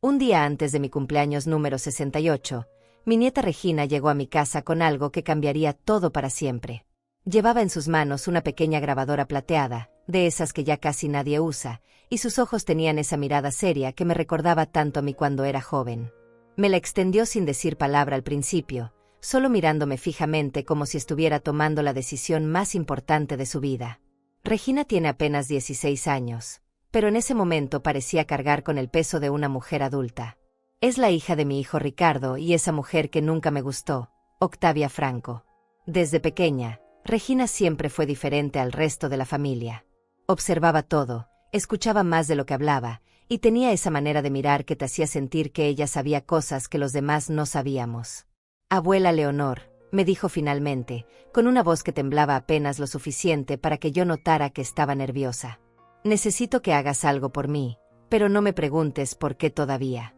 Un día antes de mi cumpleaños número 68, mi nieta Regina llegó a mi casa con algo que cambiaría todo para siempre. Llevaba en sus manos una pequeña grabadora plateada, de esas que ya casi nadie usa, y sus ojos tenían esa mirada seria que me recordaba tanto a mí cuando era joven. Me la extendió sin decir palabra al principio, solo mirándome fijamente como si estuviera tomando la decisión más importante de su vida. Regina tiene apenas 16 años, pero en ese momento parecía cargar con el peso de una mujer adulta. Es la hija de mi hijo Ricardo y esa mujer que nunca me gustó, Octavia Franco. Desde pequeña, Regina siempre fue diferente al resto de la familia. Observaba todo, escuchaba más de lo que hablaba, y tenía esa manera de mirar que te hacía sentir que ella sabía cosas que los demás no sabíamos. «Abuela Leonor», me dijo finalmente, con una voz que temblaba apenas lo suficiente para que yo notara que estaba nerviosa. «Necesito que hagas algo por mí, pero no me preguntes por qué todavía».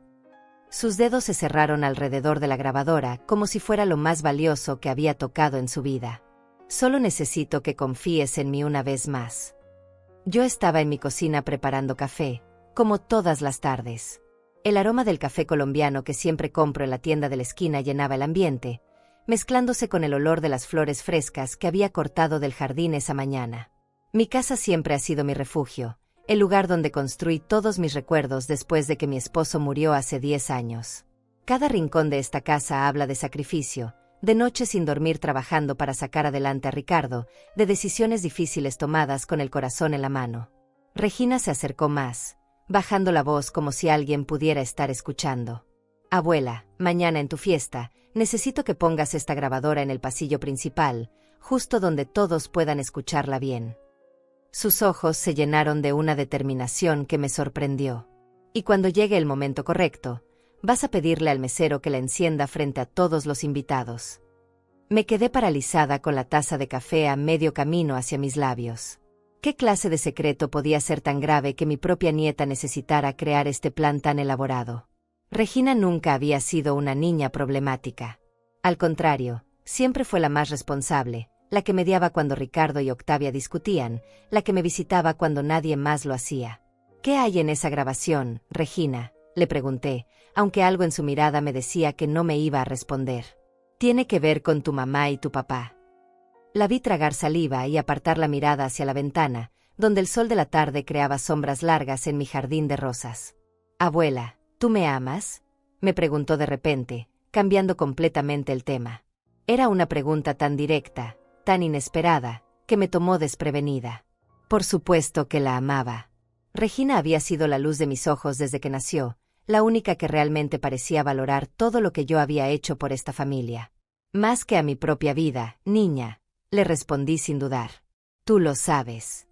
Sus dedos se cerraron alrededor de la grabadora como si fuera lo más valioso que había tocado en su vida. «Solo necesito que confíes en mí una vez más». Yo estaba en mi cocina preparando café, como todas las tardes. El aroma del café colombiano que siempre compro en la tienda de la esquina llenaba el ambiente, mezclándose con el olor de las flores frescas que había cortado del jardín esa mañana. Mi casa siempre ha sido mi refugio, el lugar donde construí todos mis recuerdos después de que mi esposo murió hace 10 años. Cada rincón de esta casa habla de sacrificio, de noches sin dormir trabajando para sacar adelante a Ricardo, de decisiones difíciles tomadas con el corazón en la mano. Regina se acercó más, bajando la voz como si alguien pudiera estar escuchando. «Abuela, mañana en tu fiesta, necesito que pongas esta grabadora en el pasillo principal, justo donde todos puedan escucharla bien». Sus ojos se llenaron de una determinación que me sorprendió. «Y cuando llegue el momento correcto, vas a pedirle al mesero que la encienda frente a todos los invitados». Me quedé paralizada con la taza de café a medio camino hacia mis labios. ¿Qué clase de secreto podía ser tan grave que mi propia nieta necesitara crear este plan tan elaborado? Regina nunca había sido una niña problemática. Al contrario, siempre fue la más responsable, la que mediaba cuando Ricardo y Octavia discutían, la que me visitaba cuando nadie más lo hacía. «¿Qué hay en esa grabación, Regina?», le pregunté, aunque algo en su mirada me decía que no me iba a responder. «Tiene que ver con tu mamá y tu papá». La vi tragar saliva y apartar la mirada hacia la ventana, donde el sol de la tarde creaba sombras largas en mi jardín de rosas. «Abuela, ¿tú me amas?», me preguntó de repente, cambiando completamente el tema. Era una pregunta tan directa, tan inesperada, que me tomó desprevenida. Por supuesto que la amaba. Regina había sido la luz de mis ojos desde que nació, la única que realmente parecía valorar todo lo que yo había hecho por esta familia. «Más que a mi propia vida, niña», le respondí sin dudar. «Tú lo sabes».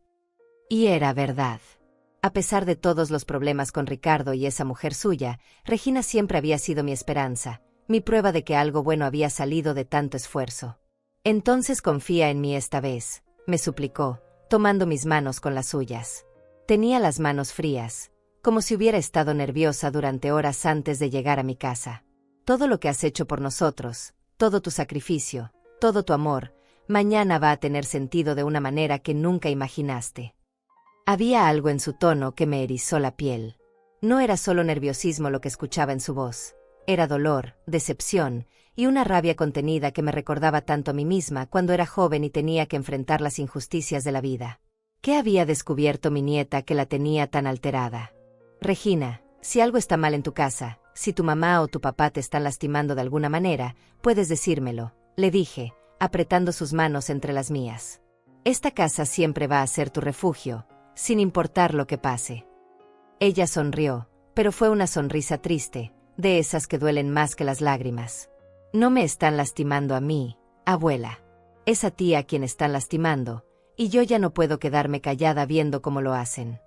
Y era verdad. A pesar de todos los problemas con Ricardo y esa mujer suya, Regina siempre había sido mi esperanza, mi prueba de que algo bueno había salido de tanto esfuerzo. «Entonces confía en mí esta vez», me suplicó, tomando mis manos con las suyas. Tenía las manos frías, como si hubiera estado nerviosa durante horas antes de llegar a mi casa. «Todo lo que has hecho por nosotros, todo tu sacrificio, todo tu amor, mañana va a tener sentido de una manera que nunca imaginaste». Había algo en su tono que me erizó la piel. No era solo nerviosismo lo que escuchaba en su voz. Era dolor, decepción y una rabia contenida que me recordaba tanto a mí misma cuando era joven y tenía que enfrentar las injusticias de la vida. ¿Qué había descubierto mi nieta que la tenía tan alterada? «Regina, si algo está mal en tu casa, si tu mamá o tu papá te están lastimando de alguna manera, puedes decírmelo», le dije, apretando sus manos entre las mías. «Esta casa siempre va a ser tu refugio, sin importar lo que pase». Ella sonrió, pero fue una sonrisa triste, de esas que duelen más que las lágrimas. «No me están lastimando a mí, abuela. Es a ti a quien están lastimando, y yo ya no puedo quedarme callada viendo cómo lo hacen».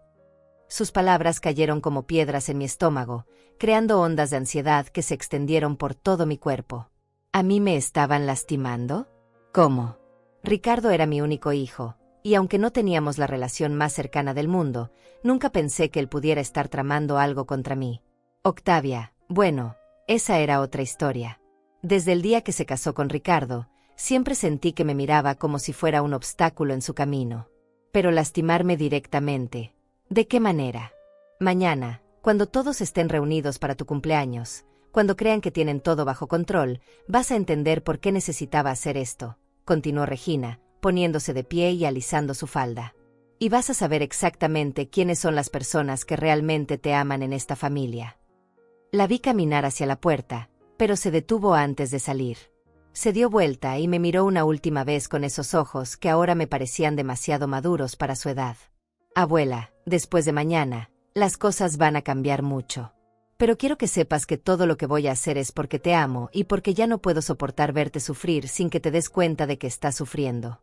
Sus palabras cayeron como piedras en mi estómago, creando ondas de ansiedad que se extendieron por todo mi cuerpo. ¿A mí me estaban lastimando? ¿Cómo? Ricardo era mi único hijo, y aunque no teníamos la relación más cercana del mundo, nunca pensé que él pudiera estar tramando algo contra mí. Octavia, bueno, esa era otra historia. Desde el día que se casó con Ricardo, siempre sentí que me miraba como si fuera un obstáculo en su camino. Pero lastimarme directamente, ¿de qué manera? Mañana, Cuando todos estén reunidos para tu cumpleaños, cuando crean que tienen todo bajo control, vas a entender por qué necesitaba hacer esto, continuó Regina, poniéndose de pie y alisando su falda. Y vas a saber exactamente quiénes son las personas que realmente te aman en esta familia. La vi caminar hacia la puerta, pero se detuvo antes de salir. Se dio vuelta y me miró una última vez con esos ojos que ahora me parecían demasiado maduros para su edad. Abuela, después de mañana, las cosas van a cambiar mucho. Pero quiero que sepas que todo lo que voy a hacer es porque te amo y porque ya no puedo soportar verte sufrir sin que te des cuenta de que estás sufriendo.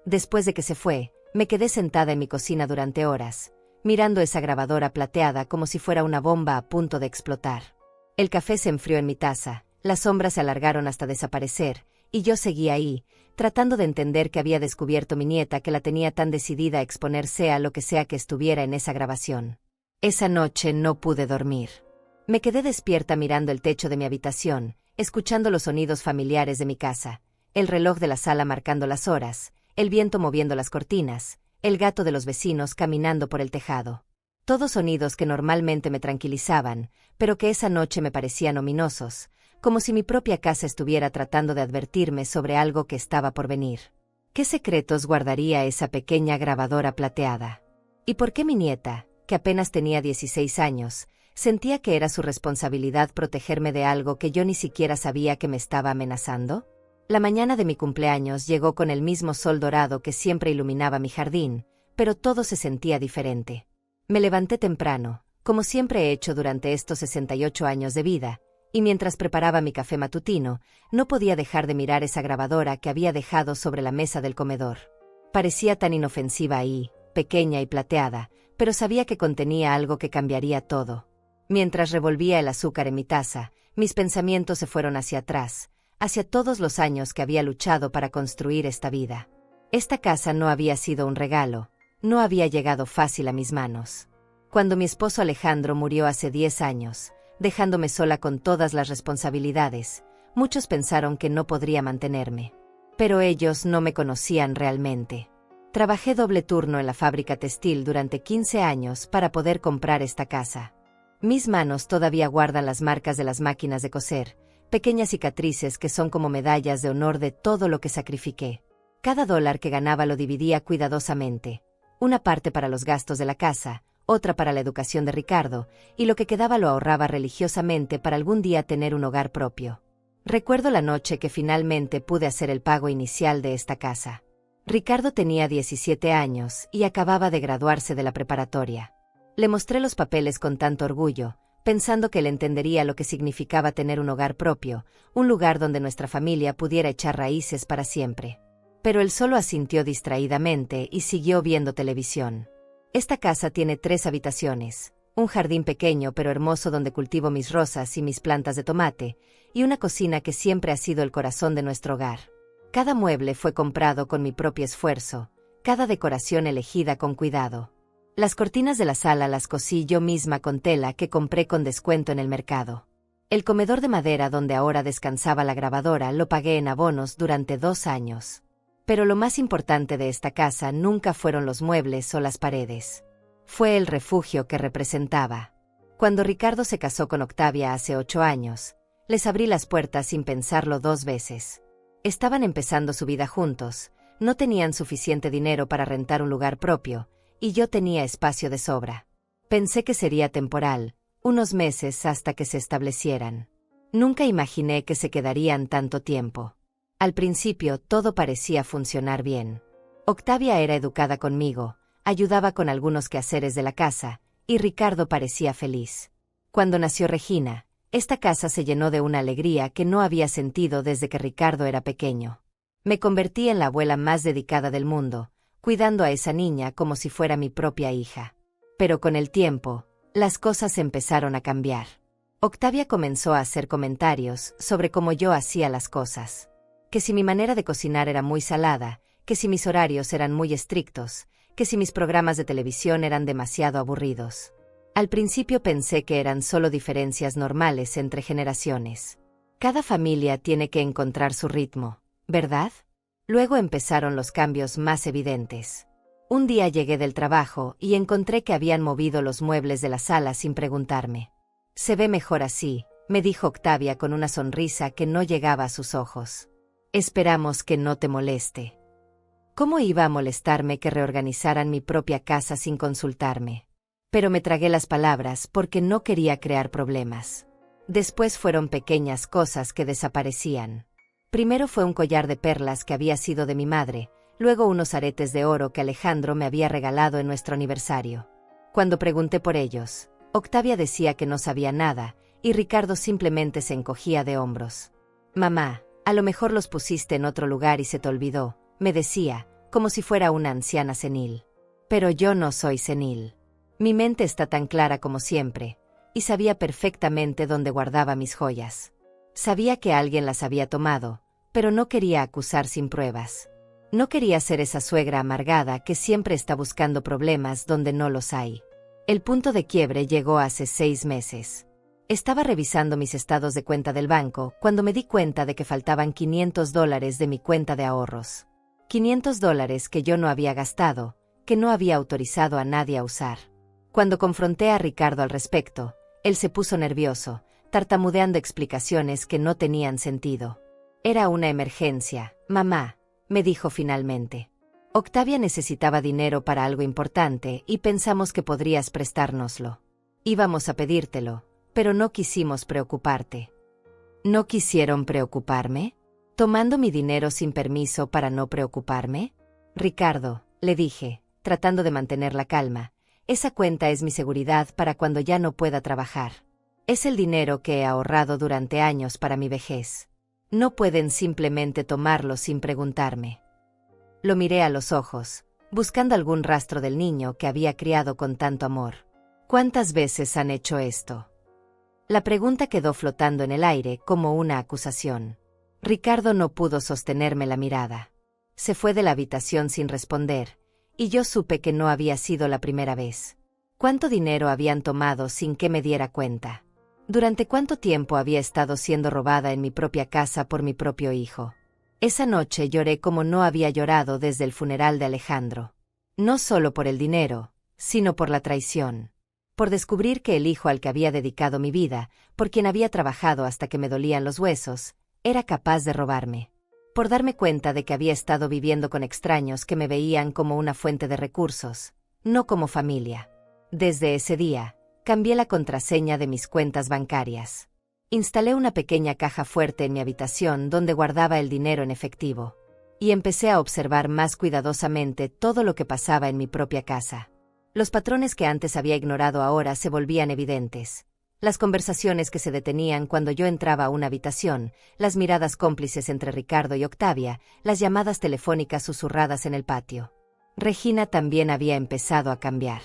Después de que se fue, me quedé sentada en mi cocina durante horas, mirando esa grabadora plateada como si fuera una bomba a punto de explotar. El café se enfrió en mi taza, las sombras se alargaron hasta desaparecer, y yo seguía ahí, tratando de entender que había descubierto mi nieta que la tenía tan decidida a exponerse a lo que sea que estuviera en esa grabación. Esa noche no pude dormir. Me quedé despierta mirando el techo de mi habitación, escuchando los sonidos familiares de mi casa, el reloj de la sala marcando las horas, el viento moviendo las cortinas, el gato de los vecinos caminando por el tejado. Todos sonidos que normalmente me tranquilizaban, pero que esa noche me parecían ominosos, como si mi propia casa estuviera tratando de advertirme sobre algo que estaba por venir. ¿Qué secretos guardaría esa pequeña grabadora plateada? ¿Y por qué mi nieta, que apenas tenía 16 años, sentía que era su responsabilidad protegerme de algo que yo ni siquiera sabía que me estaba amenazando? La mañana de mi cumpleaños llegó con el mismo sol dorado que siempre iluminaba mi jardín, pero todo se sentía diferente. Me levanté temprano, como siempre he hecho durante estos 68 años de vida, y mientras preparaba mi café matutino, no podía dejar de mirar esa grabadora que había dejado sobre la mesa del comedor. Parecía tan inofensiva ahí, pequeña y plateada, pero sabía que contenía algo que cambiaría todo. Mientras revolvía el azúcar en mi taza, mis pensamientos se fueron hacia atrás, hacia todos los años que había luchado para construir esta vida. Esta casa no había sido un regalo, no había llegado fácil a mis manos. Cuando mi esposo Alejandro murió hace 10 años, dejándome sola con todas las responsabilidades, muchos pensaron que no podría mantenerme. Pero ellos no me conocían realmente. Trabajé doble turno en la fábrica textil durante 15 años para poder comprar esta casa. Mis manos todavía guardan las marcas de las máquinas de coser, pequeñas cicatrices que son como medallas de honor de todo lo que sacrifiqué. Cada dólar que ganaba lo dividía cuidadosamente. Una parte para los gastos de la casa, otra para la educación de Ricardo, y lo que quedaba lo ahorraba religiosamente para algún día tener un hogar propio. Recuerdo la noche que finalmente pude hacer el pago inicial de esta casa. Ricardo tenía 17 años y acababa de graduarse de la preparatoria. Le mostré los papeles con tanto orgullo, pensando que él entendería lo que significaba tener un hogar propio, un lugar donde nuestra familia pudiera echar raíces para siempre. Pero él solo asintió distraídamente y siguió viendo televisión. Esta casa tiene 3 habitaciones, un jardín pequeño pero hermoso donde cultivo mis rosas y mis plantas de tomate, y una cocina que siempre ha sido el corazón de nuestro hogar. Cada mueble fue comprado con mi propio esfuerzo, cada decoración elegida con cuidado. Las cortinas de la sala las cosí yo misma con tela que compré con descuento en el mercado. El comedor de madera donde ahora descansaba la grabadora lo pagué en abonos durante 2 años. Pero lo más importante de esta casa nunca fueron los muebles o las paredes. Fue el refugio que representaba. Cuando Ricardo se casó con Octavia hace 8 años, les abrí las puertas sin pensarlo 2 veces. Estaban empezando su vida juntos, no tenían suficiente dinero para rentar un lugar propio, y yo tenía espacio de sobra. Pensé que sería temporal, unos meses hasta que se establecieran. Nunca imaginé que se quedarían tanto tiempo. Al principio todo parecía funcionar bien. Octavia era educada conmigo, ayudaba con algunos quehaceres de la casa, y Ricardo parecía feliz. Cuando nació Regina, esta casa se llenó de una alegría que no había sentido desde que Ricardo era pequeño. Me convertí en la abuela más dedicada del mundo, cuidando a esa niña como si fuera mi propia hija. Pero con el tiempo, las cosas empezaron a cambiar. Octavia comenzó a hacer comentarios sobre cómo yo hacía las cosas. Que si mi manera de cocinar era muy salada, que si mis horarios eran muy estrictos, que si mis programas de televisión eran demasiado aburridos. Al principio pensé que eran solo diferencias normales entre generaciones. Cada familia tiene que encontrar su ritmo, ¿verdad? Luego empezaron los cambios más evidentes. Un día llegué del trabajo y encontré que habían movido los muebles de la sala sin preguntarme. «Se ve mejor así», me dijo Octavia con una sonrisa que no llegaba a sus ojos. «Esperamos que no te moleste». ¿Cómo iba a molestarme que reorganizaran mi propia casa sin consultarme? Pero me tragué las palabras porque no quería crear problemas. Después fueron pequeñas cosas que desaparecían. Primero fue un collar de perlas que había sido de mi madre, luego unos aretes de oro que Alejandro me había regalado en nuestro aniversario. Cuando pregunté por ellos, Octavia decía que no sabía nada, y Ricardo simplemente se encogía de hombros. «Mamá, a lo mejor los pusiste en otro lugar y se te olvidó», me decía, como si fuera una anciana senil. Pero yo no soy senil. Mi mente está tan clara como siempre, y sabía perfectamente dónde guardaba mis joyas. Sabía que alguien las había tomado, pero no quería acusar sin pruebas. No quería ser esa suegra amargada que siempre está buscando problemas donde no los hay. El punto de quiebre llegó hace 6 meses. Estaba revisando mis estados de cuenta del banco cuando me di cuenta de que faltaban $500 de mi cuenta de ahorros. $500 que yo no había gastado, que no había autorizado a nadie a usar. Cuando confronté a Ricardo al respecto, él se puso nervioso, tartamudeando explicaciones que no tenían sentido. «Era una emergencia, mamá», me dijo finalmente. «Octavia necesitaba dinero para algo importante y pensamos que podrías prestárnoslo. Íbamos a pedírtelo, pero no quisimos preocuparte». ¿No quisieron preocuparme? ¿Tomando mi dinero sin permiso para no preocuparme? «Ricardo», le dije, tratando de mantener la calma, «esa cuenta es mi seguridad para cuando ya no pueda trabajar. Es el dinero que he ahorrado durante años para mi vejez. No pueden simplemente tomarlo sin preguntarme». Lo miré a los ojos, buscando algún rastro del niño que había criado con tanto amor. «¿Cuántas veces han hecho esto?». La pregunta quedó flotando en el aire como una acusación. Ricardo no pudo sostenerme la mirada. Se fue de la habitación sin responder, y yo supe que no había sido la primera vez. ¿Cuánto dinero habían tomado sin que me diera cuenta? ¿Durante cuánto tiempo había estado siendo robada en mi propia casa por mi propio hijo? Esa noche lloré como no había llorado desde el funeral de Alejandro. No solo por el dinero, sino por la traición. Por descubrir que el hijo al que había dedicado mi vida, por quien había trabajado hasta que me dolían los huesos, era capaz de robarme. Por darme cuenta de que había estado viviendo con extraños que me veían como una fuente de recursos, no como familia. Desde ese día, cambié la contraseña de mis cuentas bancarias. Instalé una pequeña caja fuerte en mi habitación donde guardaba el dinero en efectivo. Y empecé a observar más cuidadosamente todo lo que pasaba en mi propia casa. Los patrones que antes había ignorado ahora se volvían evidentes. Las conversaciones que se detenían cuando yo entraba a una habitación, las miradas cómplices entre Ricardo y Octavia, las llamadas telefónicas susurradas en el patio. Regina también había empezado a cambiar.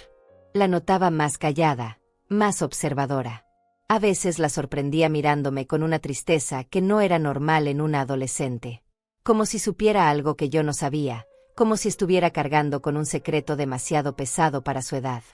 La notaba más callada, más observadora. A veces la sorprendía mirándome con una tristeza que no era normal en una adolescente. Como si supiera algo que yo no sabía, como si estuviera cargando con un secreto demasiado pesado para su edad.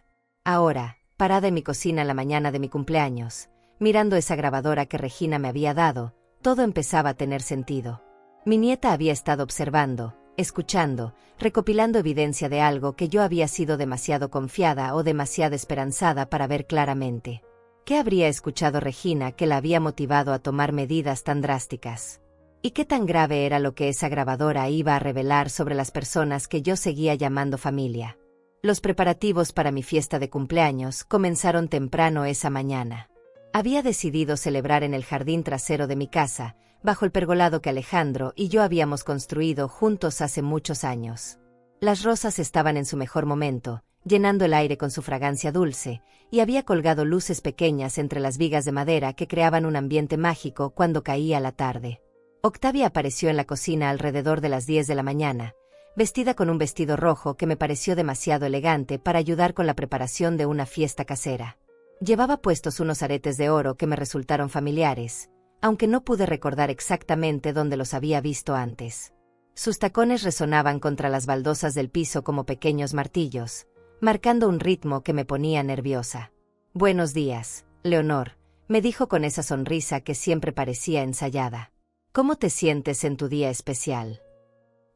Ahora, parada en mi cocina la mañana de mi cumpleaños, mirando esa grabadora que Regina me había dado, todo empezaba a tener sentido. Mi nieta había estado observando, escuchando, recopilando evidencia de algo que yo había sido demasiado confiada o demasiado esperanzada para ver claramente. ¿Qué habría escuchado Regina que la había motivado a tomar medidas tan drásticas? ¿Y qué tan grave era lo que esa grabadora iba a revelar sobre las personas que yo seguía llamando familia? Los preparativos para mi fiesta de cumpleaños comenzaron temprano esa mañana. Había decidido celebrar en el jardín trasero de mi casa, bajo el pergolado que Alejandro y yo habíamos construido juntos hace muchos años. Las rosas estaban en su mejor momento, llenando el aire con su fragancia dulce, y había colgado luces pequeñas entre las vigas de madera que creaban un ambiente mágico cuando caía la tarde. Octavia apareció en la cocina alrededor de las 10 de la mañana, vestida con un vestido rojo que me pareció demasiado elegante para ayudar con la preparación de una fiesta casera. Llevaba puestos unos aretes de oro que me resultaron familiares, aunque no pude recordar exactamente dónde los había visto antes. Sus tacones resonaban contra las baldosas del piso como pequeños martillos, marcando un ritmo que me ponía nerviosa. «Buenos días, Leonor», me dijo con esa sonrisa que siempre parecía ensayada. «¿Cómo te sientes en tu día especial?».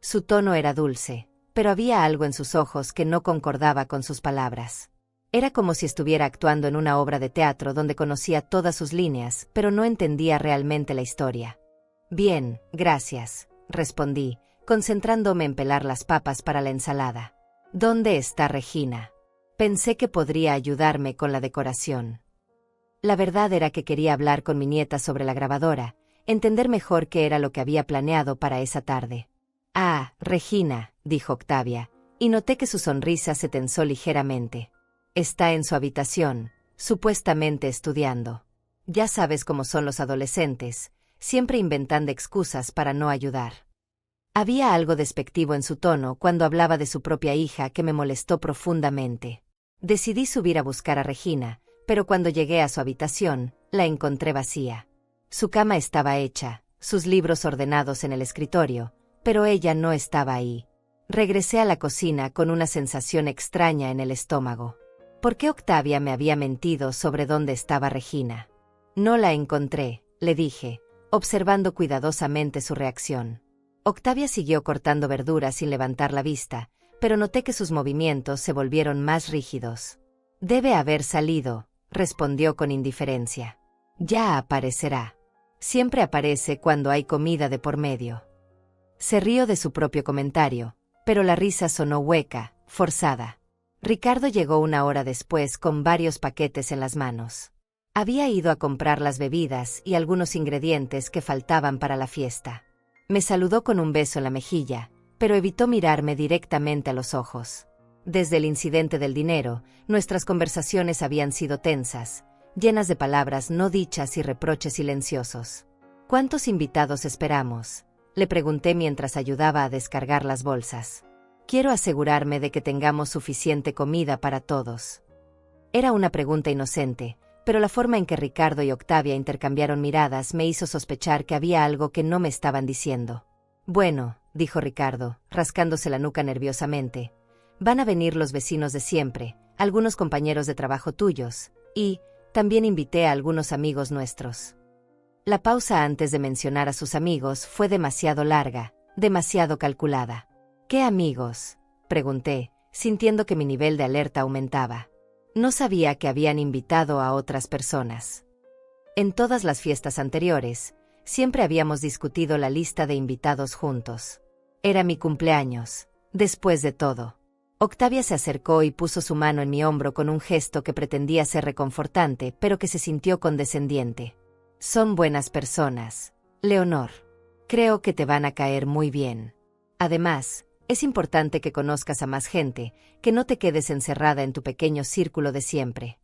Su tono era dulce, pero había algo en sus ojos que no concordaba con sus palabras. Era como si estuviera actuando en una obra de teatro donde conocía todas sus líneas, pero no entendía realmente la historia. Bien, gracias, respondí, concentrándome en pelar las papas para la ensalada. ¿Dónde está Regina? Pensé que podría ayudarme con la decoración. La verdad era que quería hablar con mi nieta sobre la grabadora, entender mejor qué era lo que había planeado para esa tarde. Ah, Regina, dijo Octavia, y noté que su sonrisa se tensó ligeramente. Está en su habitación, supuestamente estudiando. Ya sabes cómo son los adolescentes, siempre inventando excusas para no ayudar. Había algo despectivo en su tono cuando hablaba de su propia hija que me molestó profundamente. Decidí subir a buscar a Regina, pero cuando llegué a su habitación, la encontré vacía. Su cama estaba hecha, sus libros ordenados en el escritorio, pero ella no estaba ahí. Regresé a la cocina con una sensación extraña en el estómago. ¿Por qué Octavia me había mentido sobre dónde estaba Regina? No la encontré, le dije, observando cuidadosamente su reacción. Octavia siguió cortando verduras sin levantar la vista, pero noté que sus movimientos se volvieron más rígidos. Debe haber salido, respondió con indiferencia. Ya aparecerá. Siempre aparece cuando hay comida de por medio. Se rió de su propio comentario, pero la risa sonó hueca, forzada. Ricardo llegó una hora después con varios paquetes en las manos. Había ido a comprar las bebidas y algunos ingredientes que faltaban para la fiesta. Me saludó con un beso en la mejilla, pero evitó mirarme directamente a los ojos. Desde el incidente del dinero, nuestras conversaciones habían sido tensas, llenas de palabras no dichas y reproches silenciosos. ¿Cuántos invitados esperamos?, le pregunté mientras ayudaba a descargar las bolsas. Quiero asegurarme de que tengamos suficiente comida para todos. Era una pregunta inocente, pero la forma en que Ricardo y Octavia intercambiaron miradas me hizo sospechar que había algo que no me estaban diciendo. Bueno, dijo Ricardo, rascándose la nuca nerviosamente, van a venir los vecinos de siempre, algunos compañeros de trabajo tuyos, y también invité a algunos amigos nuestros. La pausa antes de mencionar a sus amigos fue demasiado larga, demasiado calculada. ¿Qué amigos?, pregunté, sintiendo que mi nivel de alerta aumentaba. No sabía que habían invitado a otras personas. En todas las fiestas anteriores, siempre habíamos discutido la lista de invitados juntos. Era mi cumpleaños, después de todo. Octavia se acercó y puso su mano en mi hombro con un gesto que pretendía ser reconfortante, pero que se sintió condescendiente. Son buenas personas, Leonor. Creo que te van a caer muy bien. Además, es importante que conozcas a más gente, que no te quedes encerrada en tu pequeño círculo de siempre.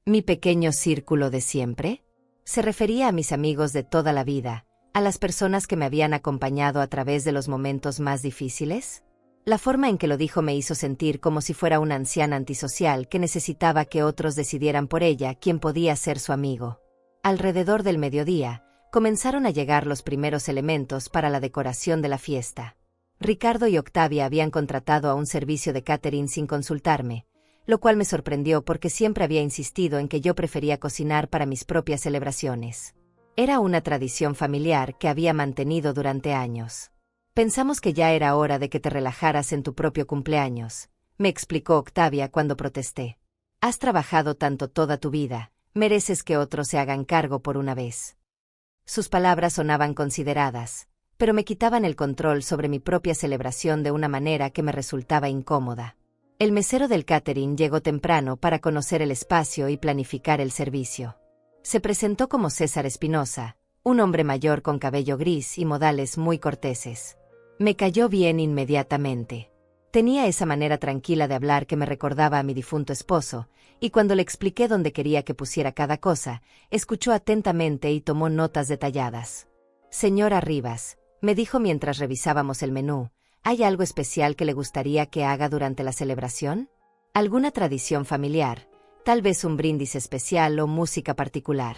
¿Mi pequeño círculo de siempre? Se refería a mis amigos de toda la vida, a las personas que me habían acompañado a través de los momentos más difíciles. La forma en que lo dijo me hizo sentir como si fuera una anciana antisocial que necesitaba que otros decidieran por ella quién podía ser su amigo. Alrededor del mediodía, comenzaron a llegar los primeros elementos para la decoración de la fiesta. Ricardo y Octavia habían contratado a un servicio de catering sin consultarme, lo cual me sorprendió porque siempre había insistido en que yo prefería cocinar para mis propias celebraciones. Era una tradición familiar que había mantenido durante años. Pensamos que ya era hora de que te relajaras en tu propio cumpleaños, me explicó Octavia cuando protesté. Has trabajado tanto toda tu vida, mereces que otros se hagan cargo por una vez. Sus palabras sonaban consideradas, pero me quitaban el control sobre mi propia celebración de una manera que me resultaba incómoda. El mesero del catering llegó temprano para conocer el espacio y planificar el servicio. Se presentó como César Espinosa, un hombre mayor con cabello gris y modales muy corteses. Me cayó bien inmediatamente. Tenía esa manera tranquila de hablar que me recordaba a mi difunto esposo, y cuando le expliqué dónde quería que pusiera cada cosa, escuchó atentamente y tomó notas detalladas. Señora Rivas, me dijo mientras revisábamos el menú, ¿hay algo especial que le gustaría que haga durante la celebración? ¿Alguna tradición familiar? Tal vez un brindis especial o música particular.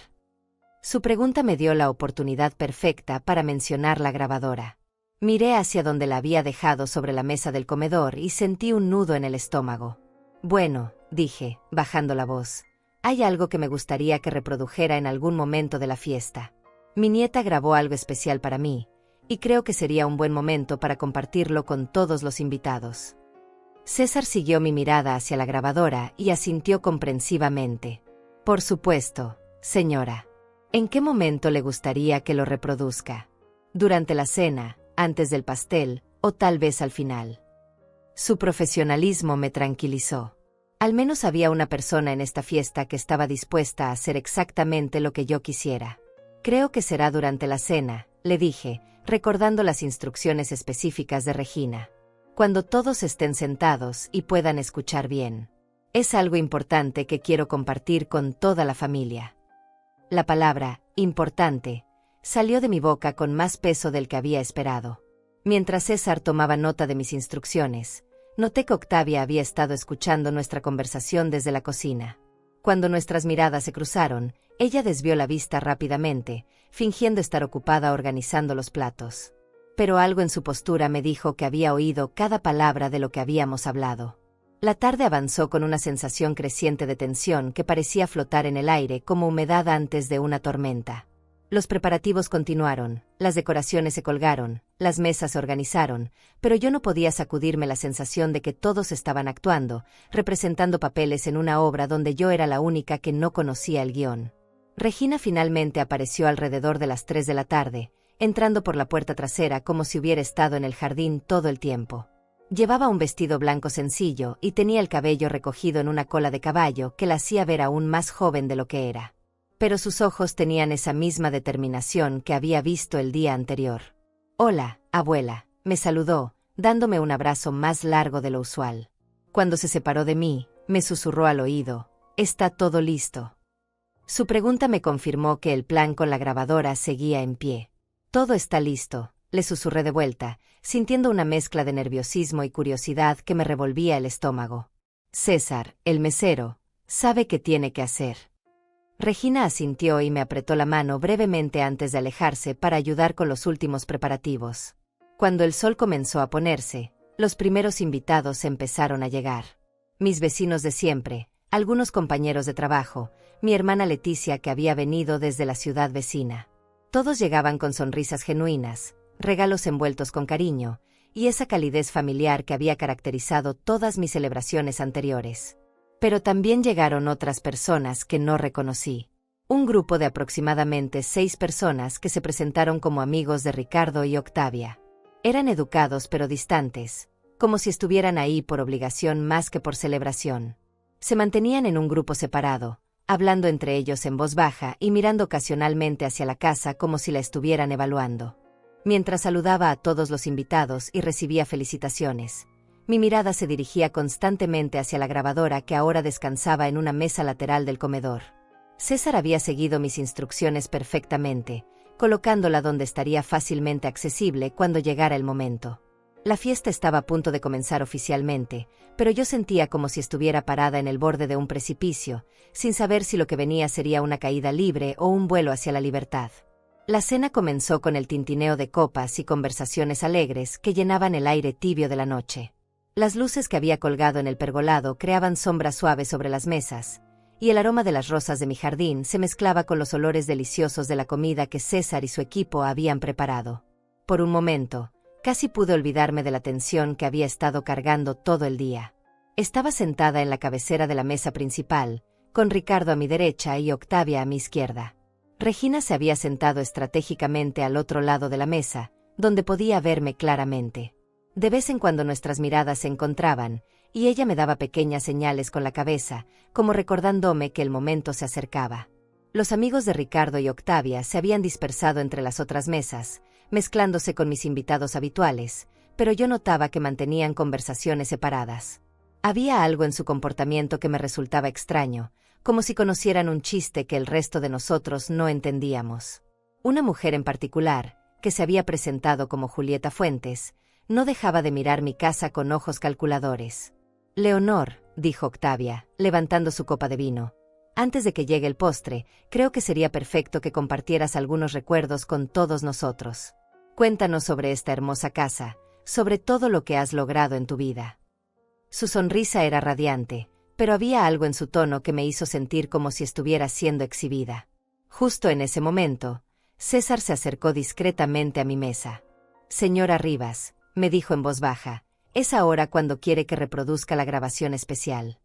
Su pregunta me dio la oportunidad perfecta para mencionar la grabadora. Miré hacia donde la había dejado sobre la mesa del comedor y sentí un nudo en el estómago. Bueno, dije, bajando la voz, hay algo que me gustaría que reprodujera en algún momento de la fiesta. Mi nieta grabó algo especial para mí, y creo que sería un buen momento para compartirlo con todos los invitados. César siguió mi mirada hacia la grabadora y asintió comprensivamente. Por supuesto, señora. ¿En qué momento le gustaría que lo reproduzca? ¿Durante la cena, antes del pastel, o tal vez al final? Su profesionalismo me tranquilizó. Al menos había una persona en esta fiesta que estaba dispuesta a hacer exactamente lo que yo quisiera. Creo que será durante la cena, le dije, recordando las instrucciones específicas de Regina. Cuando todos estén sentados y puedan escuchar bien. Es algo importante que quiero compartir con toda la familia. La palabra, importante, salió de mi boca con más peso del que había esperado. Mientras César tomaba nota de mis instrucciones, noté que Octavia había estado escuchando nuestra conversación desde la cocina. Cuando nuestras miradas se cruzaron, ella desvió la vista rápidamente, fingiendo estar ocupada organizando los platos. Pero algo en su postura me dijo que había oído cada palabra de lo que habíamos hablado. La tarde avanzó con una sensación creciente de tensión que parecía flotar en el aire como humedad antes de una tormenta. Los preparativos continuaron, las decoraciones se colgaron, las mesas se organizaron, pero yo no podía sacudirme la sensación de que todos estaban actuando, representando papeles en una obra donde yo era la única que no conocía el guión. Regina finalmente apareció alrededor de las 3 de la tarde, entrando por la puerta trasera como si hubiera estado en el jardín todo el tiempo. Llevaba un vestido blanco sencillo y tenía el cabello recogido en una cola de caballo que la hacía ver aún más joven de lo que era. Pero sus ojos tenían esa misma determinación que había visto el día anterior. «Hola, abuela», me saludó, dándome un abrazo más largo de lo usual. Cuando se separó de mí, me susurró al oído, «¿Está todo listo?». Su pregunta me confirmó que el plan con la grabadora seguía en pie. «Todo está listo», le susurré de vuelta, sintiendo una mezcla de nerviosismo y curiosidad que me revolvía el estómago. «César, el mesero, sabe qué tiene que hacer». Regina asintió y me apretó la mano brevemente antes de alejarse para ayudar con los últimos preparativos. Cuando el sol comenzó a ponerse, los primeros invitados empezaron a llegar. Mis vecinos de siempre, algunos compañeros de trabajo, mi hermana Leticia que había venido desde la ciudad vecina. Todos llegaban con sonrisas genuinas, regalos envueltos con cariño, y esa calidez familiar que había caracterizado todas mis celebraciones anteriores. Pero también llegaron otras personas que no reconocí. Un grupo de aproximadamente 6 personas que se presentaron como amigos de Ricardo y Octavia. Eran educados pero distantes, como si estuvieran ahí por obligación más que por celebración. Se mantenían en un grupo separado, hablando entre ellos en voz baja y mirando ocasionalmente hacia la casa como si la estuvieran evaluando. Mientras saludaba a todos los invitados y recibía felicitaciones, mi mirada se dirigía constantemente hacia la grabadora que ahora descansaba en una mesa lateral del comedor. César había seguido mis instrucciones perfectamente, colocándola donde estaría fácilmente accesible cuando llegara el momento. La fiesta estaba a punto de comenzar oficialmente, pero yo sentía como si estuviera parada en el borde de un precipicio, sin saber si lo que venía sería una caída libre o un vuelo hacia la libertad. La cena comenzó con el tintineo de copas y conversaciones alegres que llenaban el aire tibio de la noche. Las luces que había colgado en el pergolado creaban sombras suaves sobre las mesas, y el aroma de las rosas de mi jardín se mezclaba con los olores deliciosos de la comida que César y su equipo habían preparado. Por un momento, casi pude olvidarme de la tensión que había estado cargando todo el día. Estaba sentada en la cabecera de la mesa principal, con Ricardo a mi derecha y Octavia a mi izquierda. Regina se había sentado estratégicamente al otro lado de la mesa, donde podía verme claramente. De vez en cuando nuestras miradas se encontraban, y ella me daba pequeñas señales con la cabeza, como recordándome que el momento se acercaba. Los amigos de Ricardo y Octavia se habían dispersado entre las otras mesas, mezclándose con mis invitados habituales, pero yo notaba que mantenían conversaciones separadas. Había algo en su comportamiento que me resultaba extraño, como si conocieran un chiste que el resto de nosotros no entendíamos. Una mujer en particular, que se había presentado como Julieta Fuentes, no dejaba de mirar mi casa con ojos calculadores. «Leonor», dijo Octavia, levantando su copa de vino, «antes de que llegue el postre, creo que sería perfecto que compartieras algunos recuerdos con todos nosotros. Cuéntanos sobre esta hermosa casa, sobre todo lo que has logrado en tu vida». Su sonrisa era radiante, pero había algo en su tono que me hizo sentir como si estuviera siendo exhibida. Justo en ese momento, César se acercó discretamente a mi mesa. Señora Rivas, me dijo en voz baja, es ahora cuando quiere que reproduzca la grabación especial.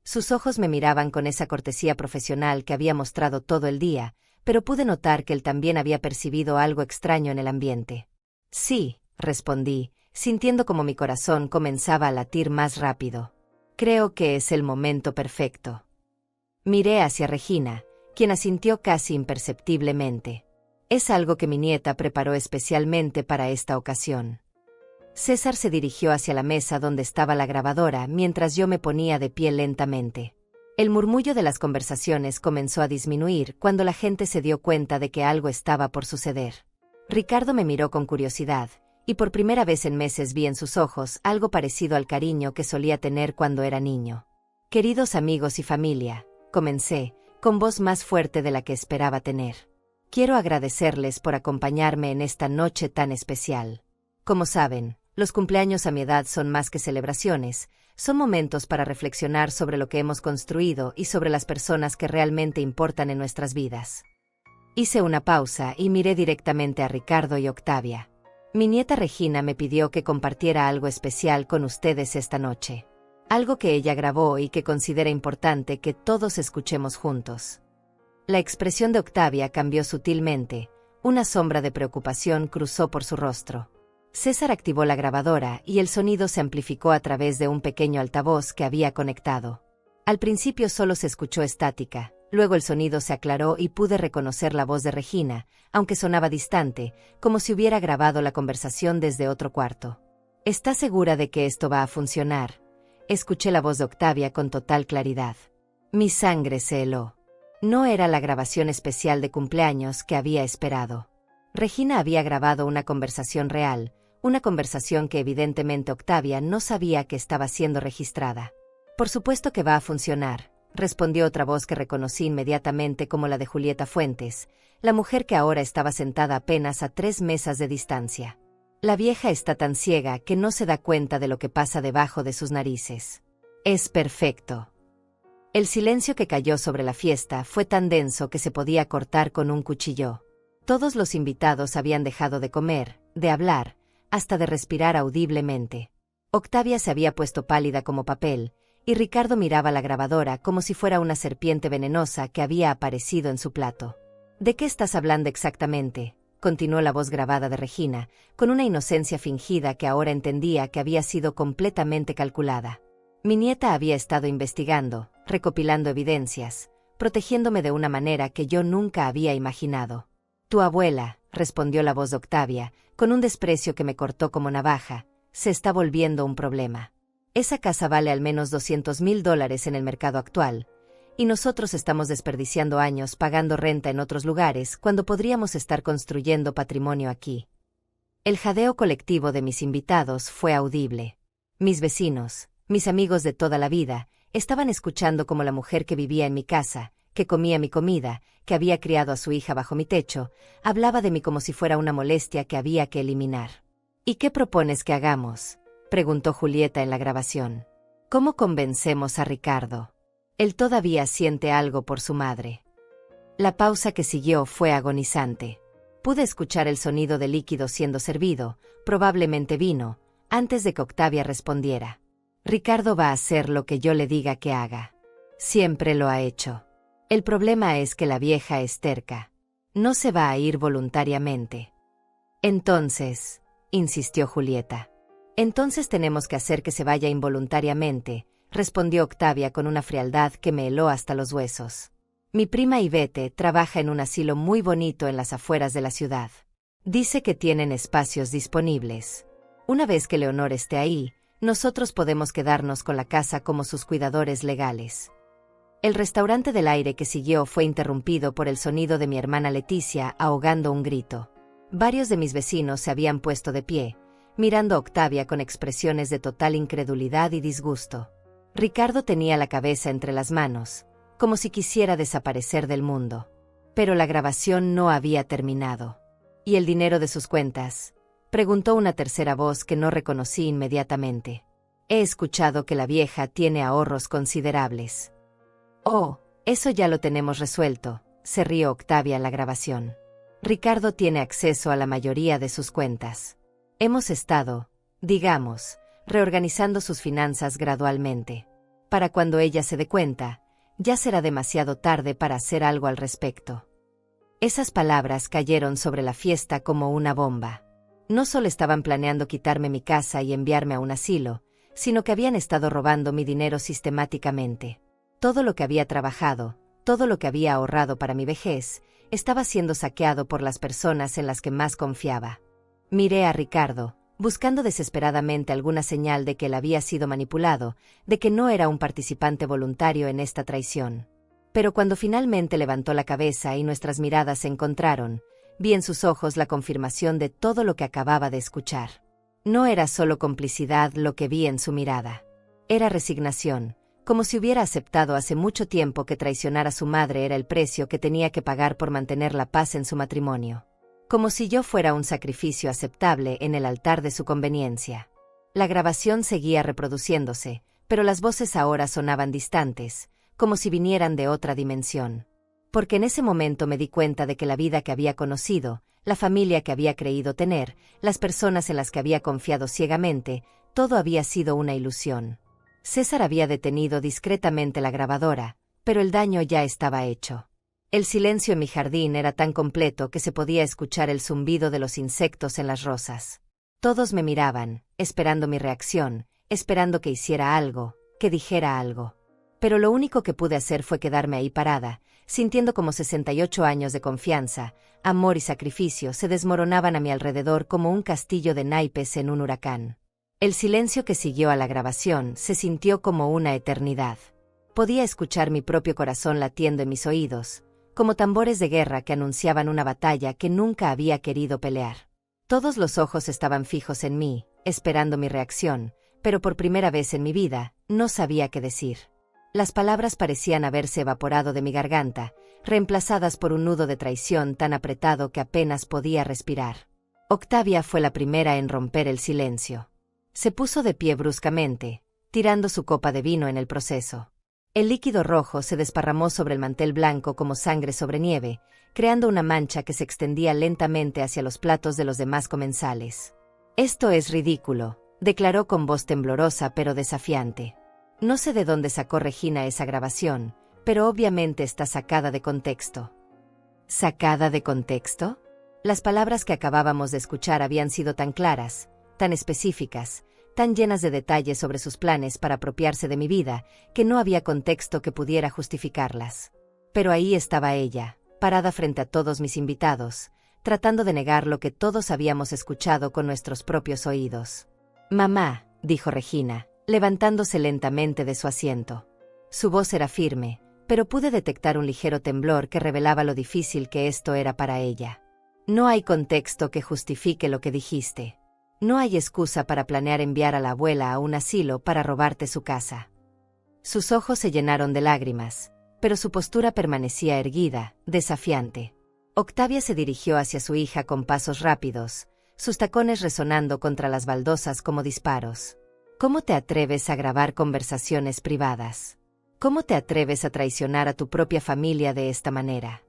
Sus ojos me miraban con esa cortesía profesional que había mostrado todo el día, pero pude notar que él también había percibido algo extraño en el ambiente. Sí, respondí, sintiendo como mi corazón comenzaba a latir más rápido. Creo que es el momento perfecto. Miré hacia Regina, quien asintió casi imperceptiblemente. Es algo que mi nieta preparó especialmente para esta ocasión. César se dirigió hacia la mesa donde estaba la grabadora mientras yo me ponía de pie lentamente. El murmullo de las conversaciones comenzó a disminuir cuando la gente se dio cuenta de que algo estaba por suceder. Ricardo me miró con curiosidad, y por primera vez en meses vi en sus ojos algo parecido al cariño que solía tener cuando era niño. Queridos amigos y familia, comencé, con voz más fuerte de la que esperaba tener. Quiero agradecerles por acompañarme en esta noche tan especial. Como saben, los cumpleaños a mi edad son más que celebraciones, son momentos para reflexionar sobre lo que hemos construido y sobre las personas que realmente importan en nuestras vidas. Hice una pausa y miré directamente a Ricardo y Octavia. Mi nieta Regina me pidió que compartiera algo especial con ustedes esta noche. Algo que ella grabó y que considera importante que todos escuchemos juntos. La expresión de Octavia cambió sutilmente, una sombra de preocupación cruzó por su rostro. César activó la grabadora y el sonido se amplificó a través de un pequeño altavoz que había conectado. Al principio solo se escuchó estática, luego el sonido se aclaró y pude reconocer la voz de Regina, aunque sonaba distante, como si hubiera grabado la conversación desde otro cuarto. ¿Está segura de que esto va a funcionar? Escuché la voz de Octavia con total claridad. Mi sangre se heló. No era la grabación especial de cumpleaños que había esperado. Regina había grabado una conversación real, una conversación que evidentemente Octavia no sabía que estaba siendo registrada. Por supuesto que va a funcionar, respondió otra voz que reconocí inmediatamente como la de Julieta Fuentes, la mujer que ahora estaba sentada apenas a 3 mesas de distancia. La vieja está tan ciega que no se da cuenta de lo que pasa debajo de sus narices. Es perfecto. El silencio que cayó sobre la fiesta fue tan denso que se podía cortar con un cuchillo. Todos los invitados habían dejado de comer, de hablar, hasta de respirar audiblemente. Octavia se había puesto pálida como papel, y Ricardo miraba la grabadora como si fuera una serpiente venenosa que había aparecido en su plato. ¿De qué estás hablando exactamente?, continuó la voz grabada de Regina, con una inocencia fingida que ahora entendía que había sido completamente calculada. Mi nieta había estado investigando, recopilando evidencias, protegiéndome de una manera que yo nunca había imaginado. Tu abuela, respondió la voz de Octavia, con un desprecio que me cortó como navaja, se está volviendo un problema. Esa casa vale al menos $200,000 en el mercado actual, y nosotros estamos desperdiciando años pagando renta en otros lugares cuando podríamos estar construyendo patrimonio aquí. El jadeo colectivo de mis invitados fue audible. Mis vecinos, mis amigos de toda la vida, estaban escuchando como la mujer que vivía en mi casa, que comía mi comida, que había criado a su hija bajo mi techo, hablaba de mí como si fuera una molestia que había que eliminar. ¿Y qué propones que hagamos?, preguntó Julieta en la grabación. ¿Cómo convencemos a Ricardo? Él todavía siente algo por su madre. La pausa que siguió fue agonizante. Pude escuchar el sonido de líquido siendo servido, probablemente vino, antes de que Octavia respondiera. Ricardo va a hacer lo que yo le diga que haga. Siempre lo ha hecho. El problema es que la vieja es terca. No se va a ir voluntariamente. Entonces, insistió Julieta. Entonces tenemos que hacer que se vaya involuntariamente, respondió Octavia con una frialdad que me heló hasta los huesos. Mi prima Ivete trabaja en un asilo muy bonito en las afueras de la ciudad. Dice que tienen espacios disponibles. Una vez que Leonor esté ahí, nosotros podemos quedarnos con la casa como sus cuidadores legales. El restaurante del aire que siguió fue interrumpido por el sonido de mi hermana Leticia ahogando un grito. Varios de mis vecinos se habían puesto de pie, mirando a Octavia con expresiones de total incredulidad y disgusto. Ricardo tenía la cabeza entre las manos, como si quisiera desaparecer del mundo. Pero la grabación no había terminado. ¿Y el dinero de sus cuentas?, preguntó una tercera voz que no reconocí inmediatamente. He escuchado que la vieja tiene ahorros considerables. Oh, eso ya lo tenemos resuelto, se rió Octavia en la grabación. Ricardo tiene acceso a la mayoría de sus cuentas. Hemos estado, digamos, reorganizando sus finanzas gradualmente. Para cuando ella se dé cuenta, ya será demasiado tarde para hacer algo al respecto. Esas palabras cayeron sobre la fiesta como una bomba. No solo estaban planeando quitarme mi casa y enviarme a un asilo, sino que habían estado robando mi dinero sistemáticamente. Todo lo que había trabajado, todo lo que había ahorrado para mi vejez, estaba siendo saqueado por las personas en las que más confiaba. Miré a Ricardo, buscando desesperadamente alguna señal de que él había sido manipulado, de que no era un participante voluntario en esta traición. Pero cuando finalmente levantó la cabeza y nuestras miradas se encontraron, vi en sus ojos la confirmación de todo lo que acababa de escuchar. No era solo complicidad lo que vi en su mirada. Era resignación, como si hubiera aceptado hace mucho tiempo que traicionar a su madre era el precio que tenía que pagar por mantener la paz en su matrimonio. Como si yo fuera un sacrificio aceptable en el altar de su conveniencia. La grabación seguía reproduciéndose, pero las voces ahora sonaban distantes, como si vinieran de otra dimensión. Porque en ese momento me di cuenta de que la vida que había conocido, la familia que había creído tener, las personas en las que había confiado ciegamente, todo había sido una ilusión. César había detenido discretamente la grabadora, pero el daño ya estaba hecho. El silencio en mi jardín era tan completo que se podía escuchar el zumbido de los insectos en las rosas. Todos me miraban, esperando mi reacción, esperando que hiciera algo, que dijera algo. Pero lo único que pude hacer fue quedarme ahí parada, sintiendo como 68 años de confianza, amor y sacrificio se desmoronaban a mi alrededor como un castillo de naipes en un huracán. El silencio que siguió a la grabación se sintió como una eternidad. Podía escuchar mi propio corazón latiendo en mis oídos, como tambores de guerra que anunciaban una batalla que nunca había querido pelear. Todos los ojos estaban fijos en mí, esperando mi reacción, pero por primera vez en mi vida, no sabía qué decir. Las palabras parecían haberse evaporado de mi garganta, reemplazadas por un nudo de traición tan apretado que apenas podía respirar. Octavia fue la primera en romper el silencio. Se puso de pie bruscamente, tirando su copa de vino en el proceso. El líquido rojo se desparramó sobre el mantel blanco como sangre sobre nieve, creando una mancha que se extendía lentamente hacia los platos de los demás comensales. «Esto es ridículo», declaró con voz temblorosa pero desafiante. No sé de dónde sacó Regina esa grabación, pero obviamente está sacada de contexto. ¿Sacada de contexto? Las palabras que acabábamos de escuchar habían sido tan claras, tan específicas, tan llenas de detalles sobre sus planes para apropiarse de mi vida, que no había contexto que pudiera justificarlas. Pero ahí estaba ella, parada frente a todos mis invitados, tratando de negar lo que todos habíamos escuchado con nuestros propios oídos. «Mamá», dijo Regina, levantándose lentamente de su asiento. Su voz era firme, pero pude detectar un ligero temblor que revelaba lo difícil que esto era para ella. «No hay contexto que justifique lo que dijiste. No hay excusa para planear enviar a la abuela a un asilo para robarte su casa». Sus ojos se llenaron de lágrimas, pero su postura permanecía erguida, desafiante. Octavia se dirigió hacia su hija con pasos rápidos, sus tacones resonando contra las baldosas como disparos. «¿Cómo te atreves a grabar conversaciones privadas? ¿Cómo te atreves a traicionar a tu propia familia de esta manera?»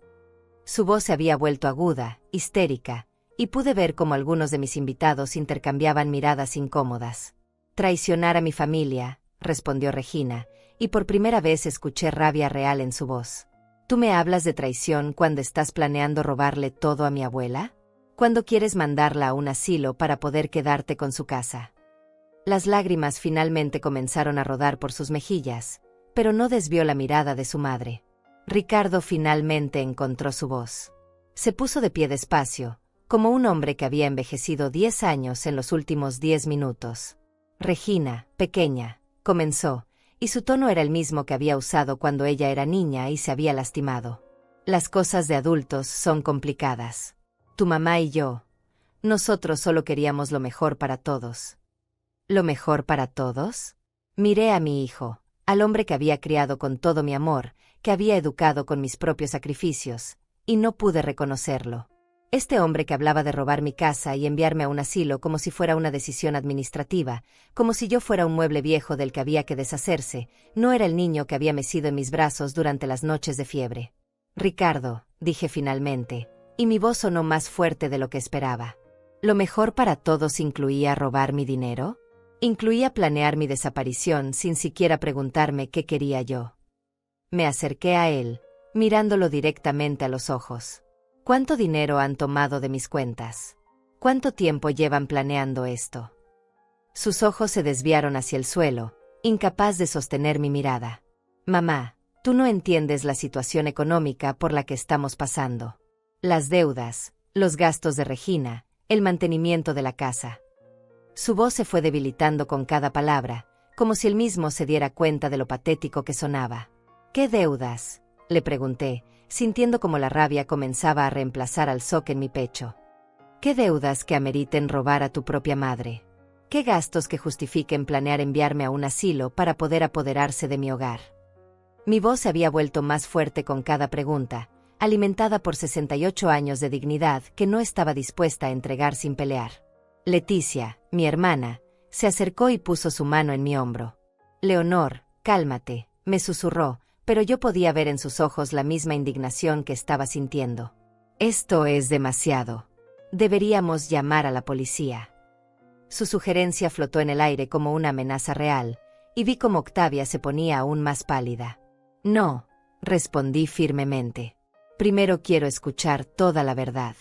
Su voz se había vuelto aguda, histérica, y pude ver cómo algunos de mis invitados intercambiaban miradas incómodas. «Traicionar a mi familia», respondió Regina, y por primera vez escuché rabia real en su voz. «¿Tú me hablas de traición cuando estás planeando robarle todo a mi abuela? ¿Cuándo quieres mandarla a un asilo para poder quedarte con su casa?» Las lágrimas finalmente comenzaron a rodar por sus mejillas, pero no desvió la mirada de su madre. Ricardo finalmente encontró su voz. Se puso de pie despacio, como un hombre que había envejecido 10 años en los últimos 10 minutos. «Regina, pequeña», comenzó, y su tono era el mismo que había usado cuando ella era niña y se había lastimado. «Las cosas de adultos son complicadas. Tu mamá y yo, nosotros solo queríamos lo mejor para todos». «¿Lo mejor para todos?» Miré a mi hijo, al hombre que había criado con todo mi amor, que había educado con mis propios sacrificios, y no pude reconocerlo. Este hombre que hablaba de robar mi casa y enviarme a un asilo como si fuera una decisión administrativa, como si yo fuera un mueble viejo del que había que deshacerse, no era el niño que había mecido en mis brazos durante las noches de fiebre. «Ricardo», dije finalmente, y mi voz sonó más fuerte de lo que esperaba. ¿Lo mejor para todos incluía robar mi dinero? ¿Incluía planear mi desaparición sin siquiera preguntarme qué quería yo? Me acerqué a él, mirándolo directamente a los ojos. ¿Cuánto dinero han tomado de mis cuentas? ¿Cuánto tiempo llevan planeando esto? Sus ojos se desviaron hacia el suelo, incapaz de sostener mi mirada. Mamá, tú no entiendes la situación económica por la que estamos pasando. Las deudas, los gastos de Regina, el mantenimiento de la casa. Su voz se fue debilitando con cada palabra, como si él mismo se diera cuenta de lo patético que sonaba. ¿Qué deudas?, le pregunté, sintiendo como la rabia comenzaba a reemplazar al shock en mi pecho. ¿Qué deudas que ameriten robar a tu propia madre? ¿Qué gastos que justifiquen planear enviarme a un asilo para poder apoderarse de mi hogar? Mi voz se había vuelto más fuerte con cada pregunta, alimentada por 68 años de dignidad que no estaba dispuesta a entregar sin pelear. Leticia, mi hermana, se acercó y puso su mano en mi hombro. Leonor, cálmate, me susurró, pero yo podía ver en sus ojos la misma indignación que estaba sintiendo. Esto es demasiado. Deberíamos llamar a la policía. Su sugerencia flotó en el aire como una amenaza real, y vi cómo Octavia se ponía aún más pálida. No, respondí firmemente. Primero quiero escuchar toda la verdad.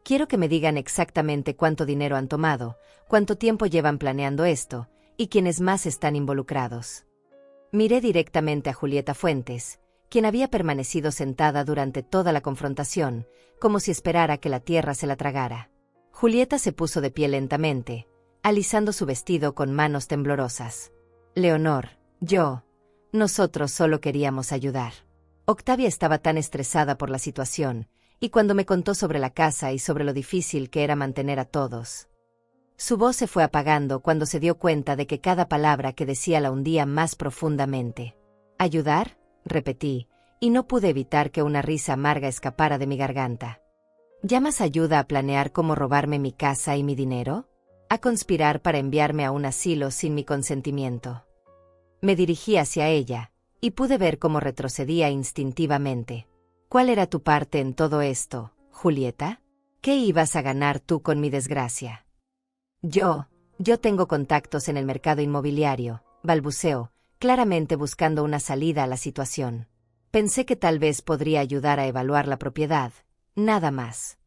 Quiero que me digan exactamente cuánto dinero han tomado, cuánto tiempo llevan planeando esto, y quiénes más están involucrados. Miré directamente a Julieta Fuentes, quien había permanecido sentada durante toda la confrontación, como si esperara que la tierra se la tragara. Julieta se puso de pie lentamente, alisando su vestido con manos temblorosas. Leonor, nosotros solo queríamos ayudar. Octavia estaba tan estresada por la situación, y cuando me contó sobre la casa y sobre lo difícil que era mantener a todos. Su voz se fue apagando cuando se dio cuenta de que cada palabra que decía la hundía más profundamente. ¿Ayudar?, repetí, y no pude evitar que una risa amarga escapara de mi garganta. ¿Llamas ayuda a planear cómo robarme mi casa y mi dinero? ¿A conspirar para enviarme a un asilo sin mi consentimiento? Me dirigí hacia ella, y pude ver cómo retrocedía instintivamente. ¿Cuál era tu parte en todo esto, Julieta? ¿Qué ibas a ganar tú con mi desgracia? Yo tengo contactos en el mercado inmobiliario, balbuceó, claramente buscando una salida a la situación. Pensé que tal vez podría ayudar a evaluar la propiedad, nada más.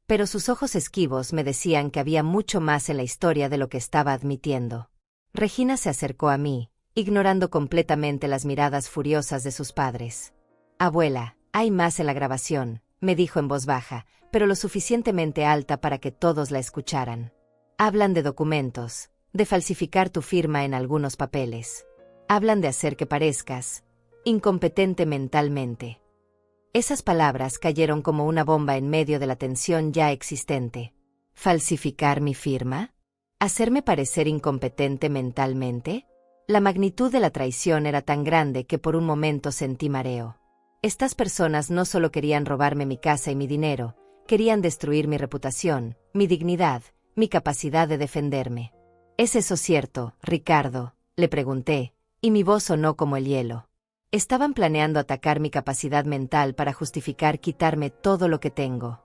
Pero sus ojos esquivos me decían que había mucho más en la historia de lo que estaba admitiendo. Regina se acercó a mí, ignorando completamente las miradas furiosas de sus padres. Abuela, hay más en la grabación, me dijo en voz baja, pero lo suficientemente alta para que todos la escucharan. Hablan de documentos, de falsificar tu firma en algunos papeles. Hablan de hacer que parezcas incompetente mentalmente. Esas palabras cayeron como una bomba en medio de la tensión ya existente. ¿Falsificar mi firma? ¿Hacerme parecer incompetente mentalmente? La magnitud de la traición era tan grande que por un momento sentí mareo. Estas personas no solo querían robarme mi casa y mi dinero, querían destruir mi reputación, mi dignidad, mi capacidad de defenderme. ¿Es eso cierto, Ricardo?, le pregunté, y mi voz sonó como el hielo. Estaban planeando atacar mi capacidad mental para justificar quitarme todo lo que tengo.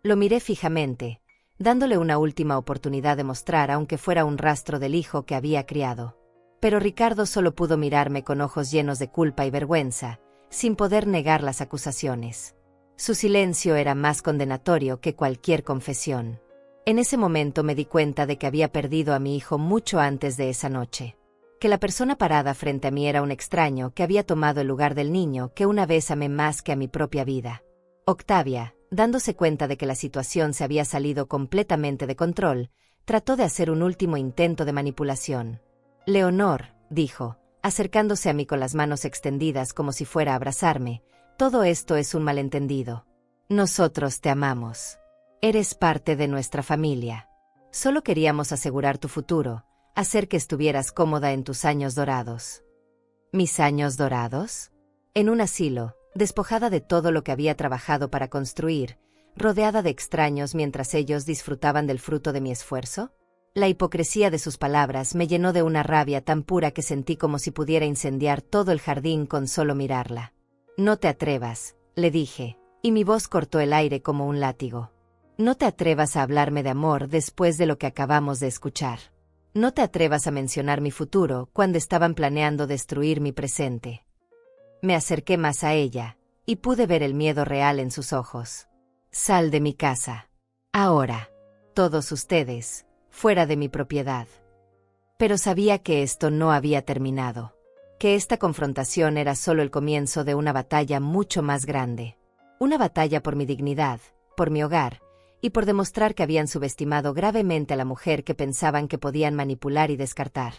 Lo miré fijamente, dándole una última oportunidad de mostrar aunque fuera un rastro del hijo que había criado. Pero Ricardo solo pudo mirarme con ojos llenos de culpa y vergüenza, sin poder negar las acusaciones. Su silencio era más condenatorio que cualquier confesión. En ese momento me di cuenta de que había perdido a mi hijo mucho antes de esa noche. Que la persona parada frente a mí era un extraño que había tomado el lugar del niño que una vez amé más que a mi propia vida. Octavia, dándose cuenta de que la situación se había salido completamente de control, trató de hacer un último intento de manipulación. Leonor, dijo, acercándose a mí con las manos extendidas como si fuera a abrazarme, todo esto es un malentendido. Nosotros te amamos. Eres parte de nuestra familia. Solo queríamos asegurar tu futuro, hacer que estuvieras cómoda en tus años dorados. ¿Mis años dorados? En un asilo, despojada de todo lo que había trabajado para construir, rodeada de extraños mientras ellos disfrutaban del fruto de mi esfuerzo. La hipocresía de sus palabras me llenó de una rabia tan pura que sentí como si pudiera incendiar todo el jardín con solo mirarla. No te atrevas, le dije, y mi voz cortó el aire como un látigo. No te atrevas a hablarme de amor después de lo que acabamos de escuchar. No te atrevas a mencionar mi futuro cuando estaban planeando destruir mi presente. Me acerqué más a ella, y pude ver el miedo real en sus ojos. Sal de mi casa. Ahora. Todos ustedes, fuera de mi propiedad. Pero sabía que esto no había terminado. Que esta confrontación era solo el comienzo de una batalla mucho más grande. Una batalla por mi dignidad, por mi hogar, y por demostrar que habían subestimado gravemente a la mujer que pensaban que podían manipular y descartar.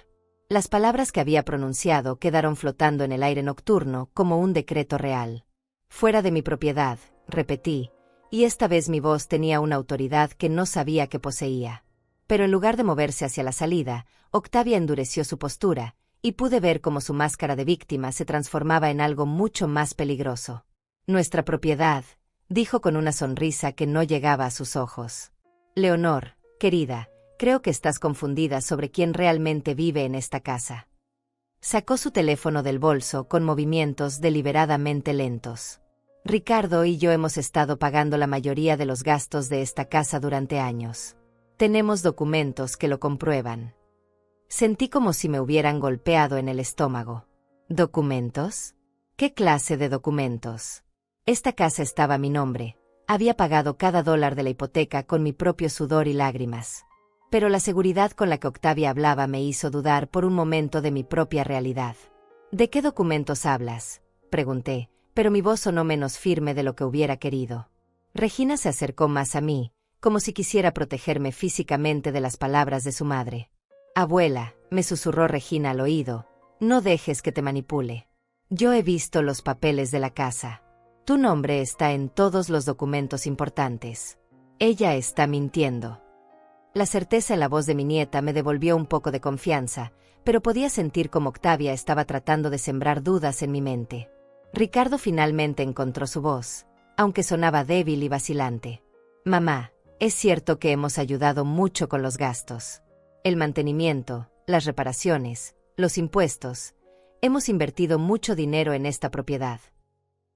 Las palabras que había pronunciado quedaron flotando en el aire nocturno como un decreto real. Fuera de mi propiedad, repetí, y esta vez mi voz tenía una autoridad que no sabía que poseía. Pero en lugar de moverse hacia la salida, Octavia endureció su postura, y pude ver cómo su máscara de víctima se transformaba en algo mucho más peligroso. Nuestra propiedad, dijo con una sonrisa que no llegaba a sus ojos. Leonor, querida, creo que estás confundida sobre quién realmente vive en esta casa. Sacó su teléfono del bolso con movimientos deliberadamente lentos. Ricardo y yo hemos estado pagando la mayoría de los gastos de esta casa durante años. Tenemos documentos que lo comprueban. Sentí como si me hubieran golpeado en el estómago. ¿Documentos? ¿Qué clase de documentos? Esta casa estaba a mi nombre. Había pagado cada dólar de la hipoteca con mi propio sudor y lágrimas. Pero la seguridad con la que Octavia hablaba me hizo dudar por un momento de mi propia realidad. ¿De qué documentos hablas?, pregunté, pero mi voz sonó menos firme de lo que hubiera querido. Regina se acercó más a mí, como si quisiera protegerme físicamente de las palabras de su madre. Abuela, me susurró Regina al oído, no dejes que te manipule. Yo he visto los papeles de la casa. Tu nombre está en todos los documentos importantes. Ella está mintiendo. La certeza en la voz de mi nieta me devolvió un poco de confianza, pero podía sentir cómo Octavia estaba tratando de sembrar dudas en mi mente. Ricardo finalmente encontró su voz, aunque sonaba débil y vacilante. Mamá, es cierto que hemos ayudado mucho con los gastos. El mantenimiento, las reparaciones, los impuestos. Hemos invertido mucho dinero en esta propiedad.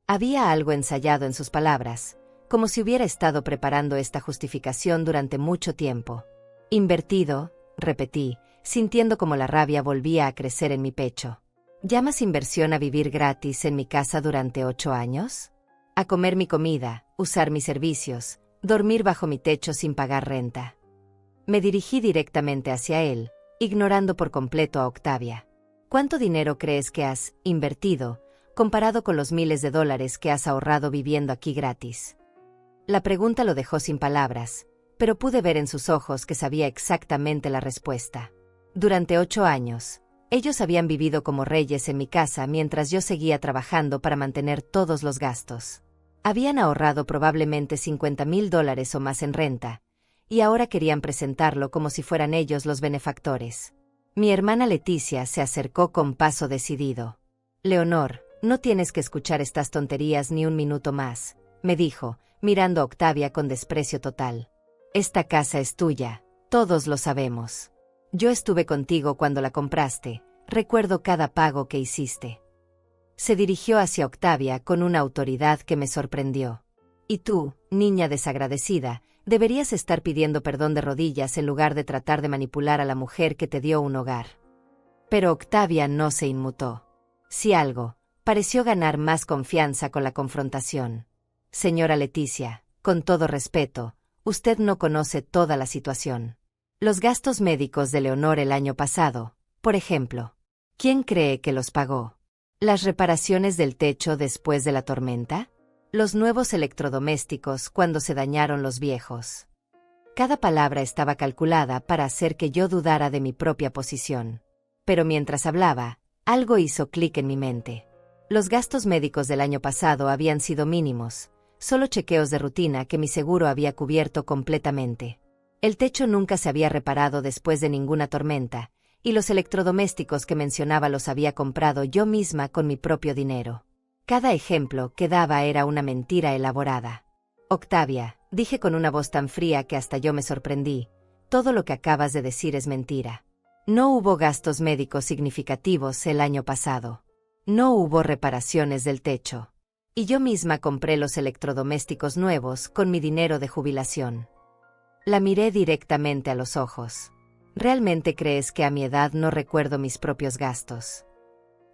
Había algo ensayado en sus palabras, como si hubiera estado preparando esta justificación durante mucho tiempo. Invertido, repetí, sintiendo como la rabia volvía a crecer en mi pecho. ¿Llamas inversión a vivir gratis en mi casa durante 8 años? A comer mi comida, usar mis servicios, dormir bajo mi techo sin pagar renta. Me dirigí directamente hacia él, ignorando por completo a Octavia. ¿Cuánto dinero crees que has invertido, comparado con los miles de dólares que has ahorrado viviendo aquí gratis? La pregunta lo dejó sin palabras, pero pude ver en sus ojos que sabía exactamente la respuesta. Durante 8 años, ellos habían vivido como reyes en mi casa mientras yo seguía trabajando para mantener todos los gastos. Habían ahorrado probablemente $50,000 o más en renta, y ahora querían presentarlo como si fueran ellos los benefactores. Mi hermana Leticia se acercó con paso decidido. Leonor, no tienes que escuchar estas tonterías ni un minuto más, me dijo, mirando a Octavia con desprecio total. Esta casa es tuya, todos lo sabemos. Yo estuve contigo cuando la compraste, recuerdo cada pago que hiciste. Se dirigió hacia Octavia con una autoridad que me sorprendió. Y tú, niña desagradecida, deberías estar pidiendo perdón de rodillas en lugar de tratar de manipular a la mujer que te dio un hogar. Pero Octavia no se inmutó. Si algo, pareció ganar más confianza con la confrontación. Señora Leticia, con todo respeto, usted no conoce toda la situación. Los gastos médicos de Leonor el año pasado, por ejemplo. ¿Quién cree que los pagó? ¿Las reparaciones del techo después de la tormenta? Los nuevos electrodomésticos cuando se dañaron los viejos. Cada palabra estaba calculada para hacer que yo dudara de mi propia posición. Pero mientras hablaba, algo hizo clic en mi mente. Los gastos médicos del año pasado habían sido mínimos, solo chequeos de rutina que mi seguro había cubierto completamente. El techo nunca se había reparado después de ninguna tormenta, y los electrodomésticos que mencionaba los había comprado yo misma con mi propio dinero. Cada ejemplo que daba era una mentira elaborada. Octavia, dije con una voz tan fría que hasta yo me sorprendí, todo lo que acabas de decir es mentira. No hubo gastos médicos significativos el año pasado. No hubo reparaciones del techo. Y yo misma compré los electrodomésticos nuevos con mi dinero de jubilación. La miré directamente a los ojos. ¿Realmente crees que a mi edad no recuerdo mis propios gastos?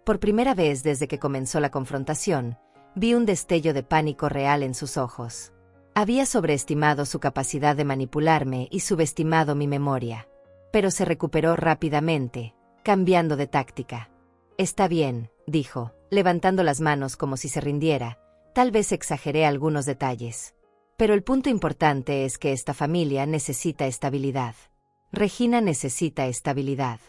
Por primera vez desde que comenzó la confrontación, vi un destello de pánico real en sus ojos. Había sobreestimado su capacidad de manipularme y subestimado mi memoria. Pero se recuperó rápidamente, cambiando de táctica. Está bien, dijo, levantando las manos como si se rindiera. Tal vez exageré algunos detalles. Pero el punto importante es que esta familia necesita estabilidad. Regina necesita estabilidad.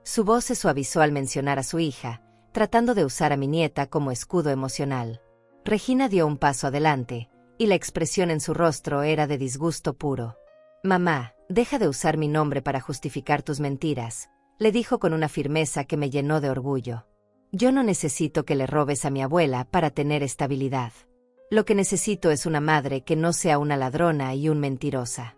Su voz se suavizó al mencionar a su hija, tratando de usar a mi nieta como escudo emocional. Regina dio un paso adelante, y la expresión en su rostro era de disgusto puro. Mamá, deja de usar mi nombre para justificar tus mentiras, le dijo con una firmeza que me llenó de orgullo. Yo no necesito que le robes a mi abuela para tener estabilidad. Lo que necesito es una madre que no sea una ladrona y un mentirosa.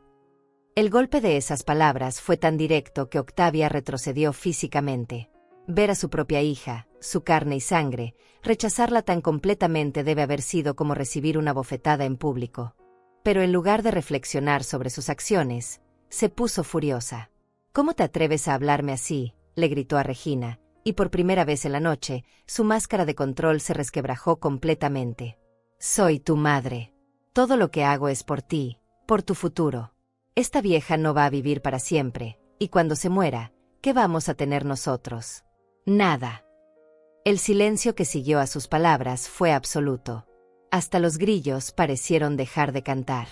El golpe de esas palabras fue tan directo que Octavia retrocedió físicamente. Ver a su propia hija, su carne y sangre, rechazarla tan completamente debe haber sido como recibir una bofetada en público. Pero en lugar de reflexionar sobre sus acciones, se puso furiosa. «¿Cómo te atreves a hablarme así?», le gritó a Regina, y por primera vez en la noche, su máscara de control se resquebrajó completamente. «Soy tu madre. Todo lo que hago es por ti, por tu futuro. Esta vieja no va a vivir para siempre, y cuando se muera, ¿qué vamos a tener nosotros? Nada». El silencio que siguió a sus palabras fue absoluto. Hasta los grillos parecieron dejar de cantar.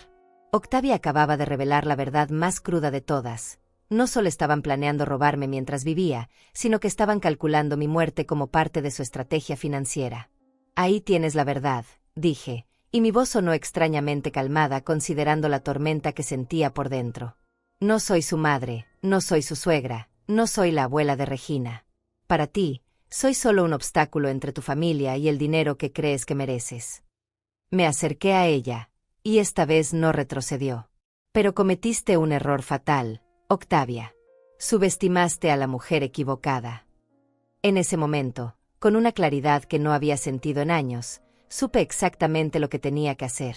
Octavia acababa de revelar la verdad más cruda de todas. No solo estaban planeando robarme mientras vivía, sino que estaban calculando mi muerte como parte de su estrategia financiera. «Ahí tienes la verdad», dije, y mi voz sonó extrañamente calmada considerando la tormenta que sentía por dentro. «No soy su madre, no soy su suegra, no soy la abuela de Regina. Para ti, soy solo un obstáculo entre tu familia y el dinero que crees que mereces». Me acerqué a ella, y esta vez no retrocedió. «Pero cometiste un error fatal, Octavia. Subestimaste a la mujer equivocada». En ese momento, con una claridad que no había sentido en años, supe exactamente lo que tenía que hacer.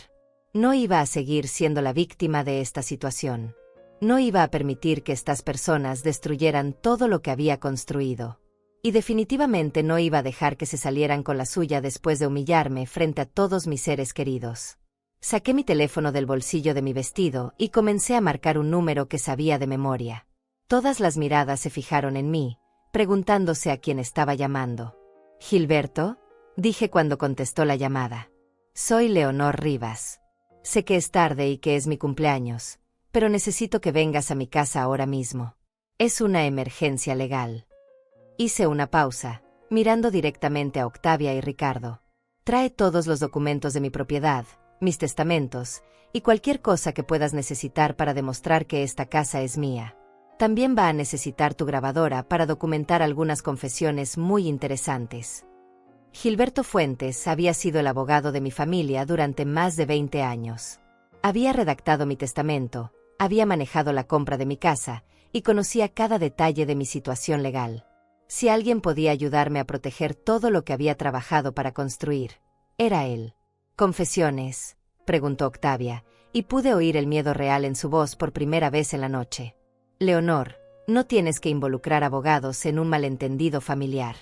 No iba a seguir siendo la víctima de esta situación. No iba a permitir que estas personas destruyeran todo lo que había construido. Y definitivamente no iba a dejar que se salieran con la suya después de humillarme frente a todos mis seres queridos. Saqué mi teléfono del bolsillo de mi vestido y comencé a marcar un número que sabía de memoria. Todas las miradas se fijaron en mí, preguntándose a quién estaba llamando. «¿Gilberto?», dije cuando contestó la llamada. «Soy Leonor Rivas. Sé que es tarde y que es mi cumpleaños, pero necesito que vengas a mi casa ahora mismo. Es una emergencia legal». Hice una pausa, mirando directamente a Octavia y Ricardo. «Trae todos los documentos de mi propiedad, mis testamentos, y cualquier cosa que puedas necesitar para demostrar que esta casa es mía. También va a necesitar tu grabadora para documentar algunas confesiones muy interesantes». Gilberto Fuentes había sido el abogado de mi familia durante más de 20 años. Había redactado mi testamento, había manejado la compra de mi casa, y conocía cada detalle de mi situación legal. Si alguien podía ayudarme a proteger todo lo que había trabajado para construir, era él. «¿Confesiones?», preguntó Octavia, y pude oír el miedo real en su voz por primera vez en la noche. «Leonor, no tienes que involucrar abogados en un malentendido familiar».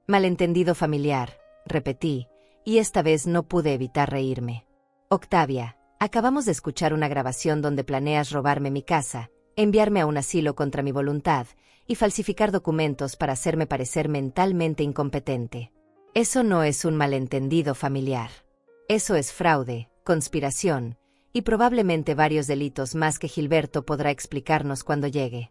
«Malentendido familiar», repetí, y esta vez no pude evitar reírme. «Octavia, acabamos de escuchar una grabación donde planeas robarme mi casa, enviarme a un asilo contra mi voluntad, y falsificar documentos para hacerme parecer mentalmente incompetente. Eso no es un malentendido familiar. Eso es fraude, conspiración, y probablemente varios delitos más que Gilberto podrá explicarnos cuando llegue».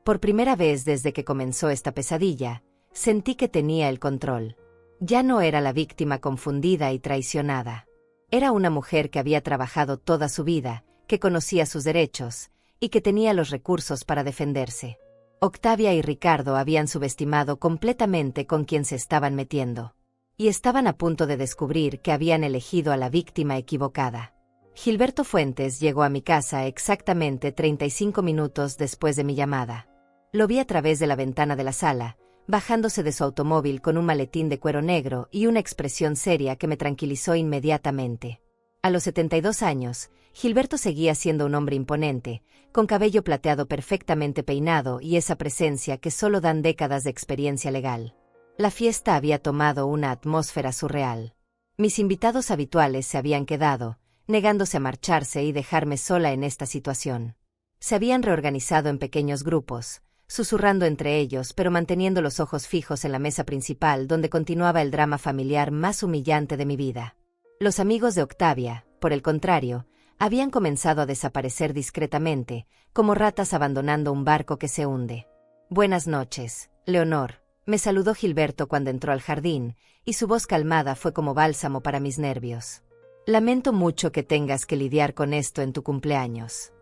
Por primera vez desde que comenzó esta pesadilla, sentí que tenía el control. Ya no era la víctima confundida y traicionada. Era una mujer que había trabajado toda su vida, que conocía sus derechos, y que tenía los recursos para defenderse. Octavia y Ricardo habían subestimado completamente con quién se estaban metiendo. Y estaban a punto de descubrir que habían elegido a la víctima equivocada. Gilberto Fuentes llegó a mi casa exactamente 35 minutos después de mi llamada. Lo vi a través de la ventana de la sala, bajándose de su automóvil con un maletín de cuero negro y una expresión seria que me tranquilizó inmediatamente. A los 72 años, Gilberto seguía siendo un hombre imponente, con cabello plateado perfectamente peinado y esa presencia que solo dan décadas de experiencia legal. La fiesta había tomado una atmósfera surreal. Mis invitados habituales se habían quedado, negándose a marcharse y dejarme sola en esta situación. Se habían reorganizado en pequeños grupos, susurrando entre ellos pero manteniendo los ojos fijos en la mesa principal donde continuaba el drama familiar más humillante de mi vida. Los amigos de Octavia, por el contrario, habían comenzado a desaparecer discretamente, como ratas abandonando un barco que se hunde. «Buenas noches, Leonor», me saludó Gilberto cuando entró al jardín, y su voz calmada fue como bálsamo para mis nervios. «Lamento mucho que tengas que lidiar con esto en tu cumpleaños».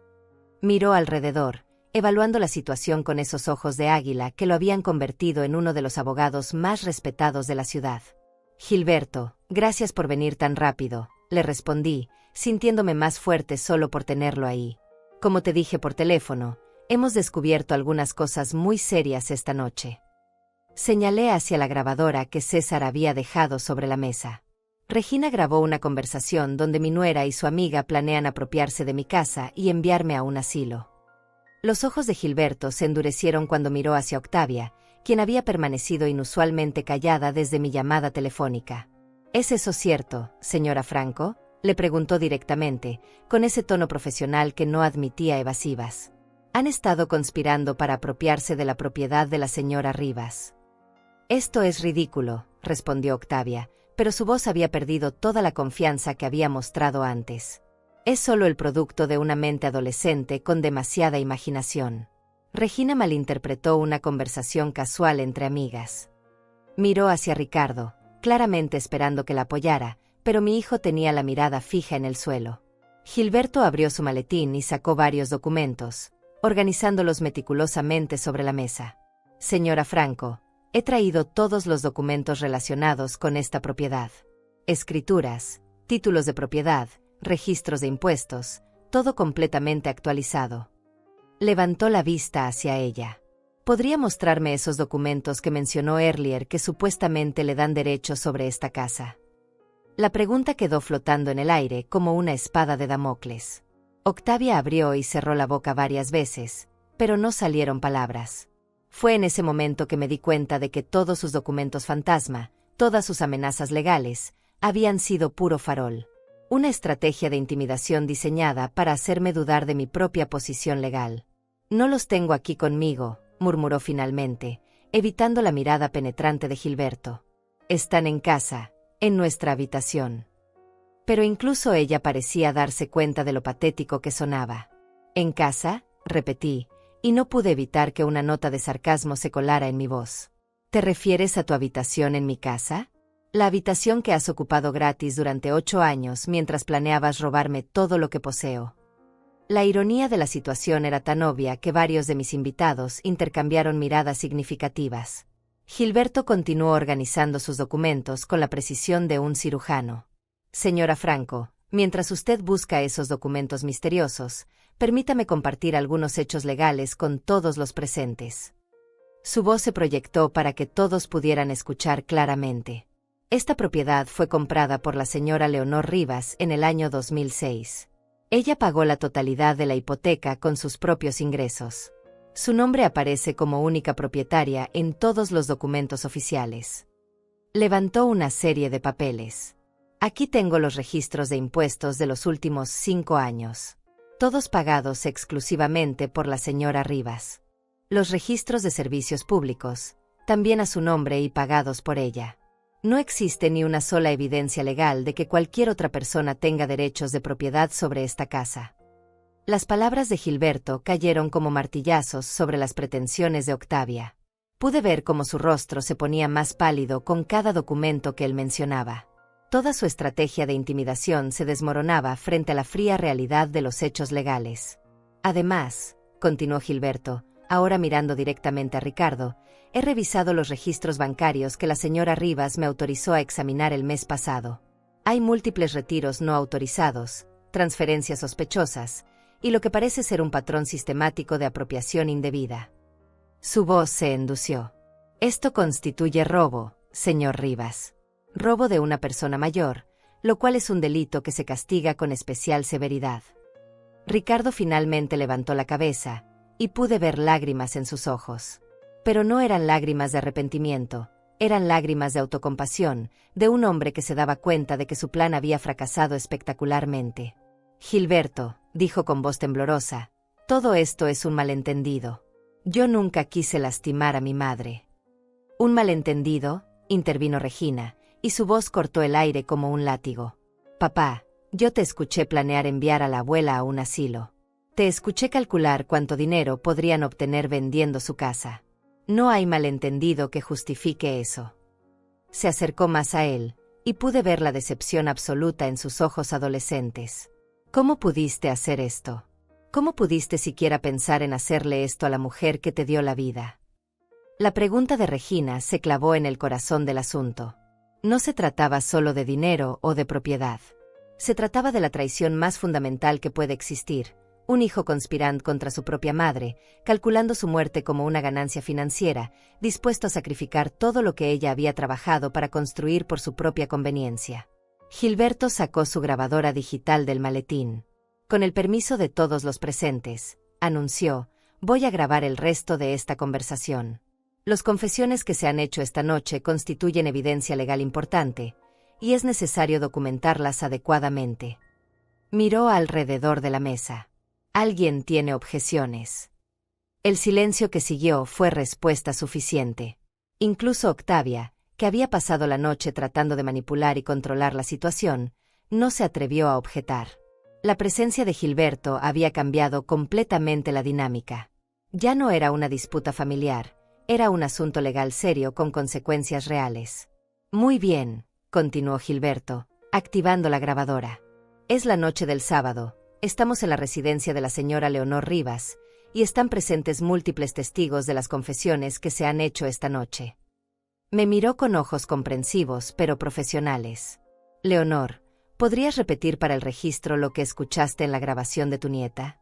Miró alrededor, evaluando la situación con esos ojos de águila que lo habían convertido en uno de los abogados más respetados de la ciudad. «Gilberto, gracias por venir tan rápido», le respondí, sintiéndome más fuerte solo por tenerlo ahí. «Como te dije por teléfono, hemos descubierto algunas cosas muy serias esta noche». Señalé hacia la grabadora que César había dejado sobre la mesa. Regina grabó una conversación donde mi nuera y su amiga planean apropiarse de mi casa y enviarme a un asilo. Los ojos de Gilberto se endurecieron cuando miró hacia Octavia, quien había permanecido inusualmente callada desde mi llamada telefónica. ¿Es eso cierto, señora Franco?, le preguntó directamente, con ese tono profesional que no admitía evasivas. «Han estado conspirando para apropiarse de la propiedad de la señora Rivas». «Esto es ridículo», respondió Octavia, pero su voz había perdido toda la confianza que había mostrado antes. «Es solo el producto de una mente adolescente con demasiada imaginación». Regina malinterpretó una conversación casual entre amigas. Miró hacia Ricardo, claramente esperando que la apoyara, pero mi hijo tenía la mirada fija en el suelo. Gilberto abrió su maletín y sacó varios documentos, organizándolos meticulosamente sobre la mesa. «Señora Franco, he traído todos los documentos relacionados con esta propiedad. Escrituras, títulos de propiedad, registros de impuestos, todo completamente actualizado». Levantó la vista hacia ella. «¿Podría mostrarme esos documentos que mencionó Erlier que supuestamente le dan derechos sobre esta casa?» La pregunta quedó flotando en el aire como una espada de Damocles. Octavia abrió y cerró la boca varias veces, pero no salieron palabras. Fue en ese momento que me di cuenta de que todos sus documentos fantasma, todas sus amenazas legales, habían sido puro farol. Una estrategia de intimidación diseñada para hacerme dudar de mi propia posición legal. «No los tengo aquí conmigo», murmuró finalmente, evitando la mirada penetrante de Gilberto. «Están en casa, en nuestra habitación». Pero incluso ella parecía darse cuenta de lo patético que sonaba. «¿En casa?», repetí, y no pude evitar que una nota de sarcasmo se colara en mi voz. «¿Te refieres a tu habitación en mi casa? La habitación que has ocupado gratis durante 8 años mientras planeabas robarme todo lo que poseo». La ironía de la situación era tan obvia que varios de mis invitados intercambiaron miradas significativas. Gilberto continuó organizando sus documentos con la precisión de un cirujano. «Señora Franco, mientras usted busca esos documentos misteriosos, permítame compartir algunos hechos legales con todos los presentes». Su voz se proyectó para que todos pudieran escuchar claramente. Esta propiedad fue comprada por la señora Leonor Rivas en el año 2006. Ella pagó la totalidad de la hipoteca con sus propios ingresos. Su nombre aparece como única propietaria en todos los documentos oficiales. Levantó una serie de papeles. «Aquí tengo los registros de impuestos de los últimos 5 años. Todos pagados exclusivamente por la señora Rivas. Los registros de servicios públicos, también a su nombre y pagados por ella. No existe ni una sola evidencia legal de que cualquier otra persona tenga derechos de propiedad sobre esta casa». Las palabras de Gilberto cayeron como martillazos sobre las pretensiones de Octavia. Pude ver cómo su rostro se ponía más pálido con cada documento que él mencionaba. Toda su estrategia de intimidación se desmoronaba frente a la fría realidad de los hechos legales. «Además», continuó Gilberto, ahora mirando directamente a Ricardo, «he revisado los registros bancarios que la señora Rivas me autorizó a examinar el mes pasado. Hay múltiples retiros no autorizados, transferencias sospechosas, y lo que parece ser un patrón sistemático de apropiación indebida». Su voz se endureció. Esto constituye robo, señor Rivas. Robo de una persona mayor, lo cual es un delito que se castiga con especial severidad. Ricardo finalmente levantó la cabeza, y pude ver lágrimas en sus ojos. Pero no eran lágrimas de arrepentimiento, eran lágrimas de autocompasión, de un hombre que se daba cuenta de que su plan había fracasado espectacularmente. Gilberto, dijo con voz temblorosa, todo esto es un malentendido. Yo nunca quise lastimar a mi madre. ¿Un malentendido?, intervino Regina, y su voz cortó el aire como un látigo. Papá, yo te escuché planear enviar a la abuela a un asilo. Te escuché calcular cuánto dinero podrían obtener vendiendo su casa. No hay malentendido que justifique eso. Se acercó más a él, y pude ver la decepción absoluta en sus ojos adolescentes. ¿Cómo pudiste hacer esto? ¿Cómo pudiste siquiera pensar en hacerle esto a la mujer que te dio la vida? La pregunta de Regina se clavó en el corazón del asunto. No se trataba solo de dinero o de propiedad. Se trataba de la traición más fundamental que puede existir, un hijo conspirando contra su propia madre, calculando su muerte como una ganancia financiera, dispuesto a sacrificar todo lo que ella había trabajado para construir por su propia conveniencia. Gilberto sacó su grabadora digital del maletín. Con el permiso de todos los presentes, anunció, voy a grabar el resto de esta conversación. Las confesiones que se han hecho esta noche constituyen evidencia legal importante, y es necesario documentarlas adecuadamente. Miró alrededor de la mesa. ¿Alguien tiene objeciones? El silencio que siguió fue respuesta suficiente. Incluso Octavia, que había pasado la noche tratando de manipular y controlar la situación, no se atrevió a objetar. La presencia de Gilberto había cambiado completamente la dinámica. Ya no era una disputa familiar, era un asunto legal serio con consecuencias reales. Muy bien, continuó Gilberto, activando la grabadora. Es la noche del sábado, estamos en la residencia de la señora Leonor Rivas, y están presentes múltiples testigos de las confesiones que se han hecho esta noche. Me miró con ojos comprensivos pero profesionales. Leonor, ¿podrías repetir para el registro lo que escuchaste en la grabación de tu nieta?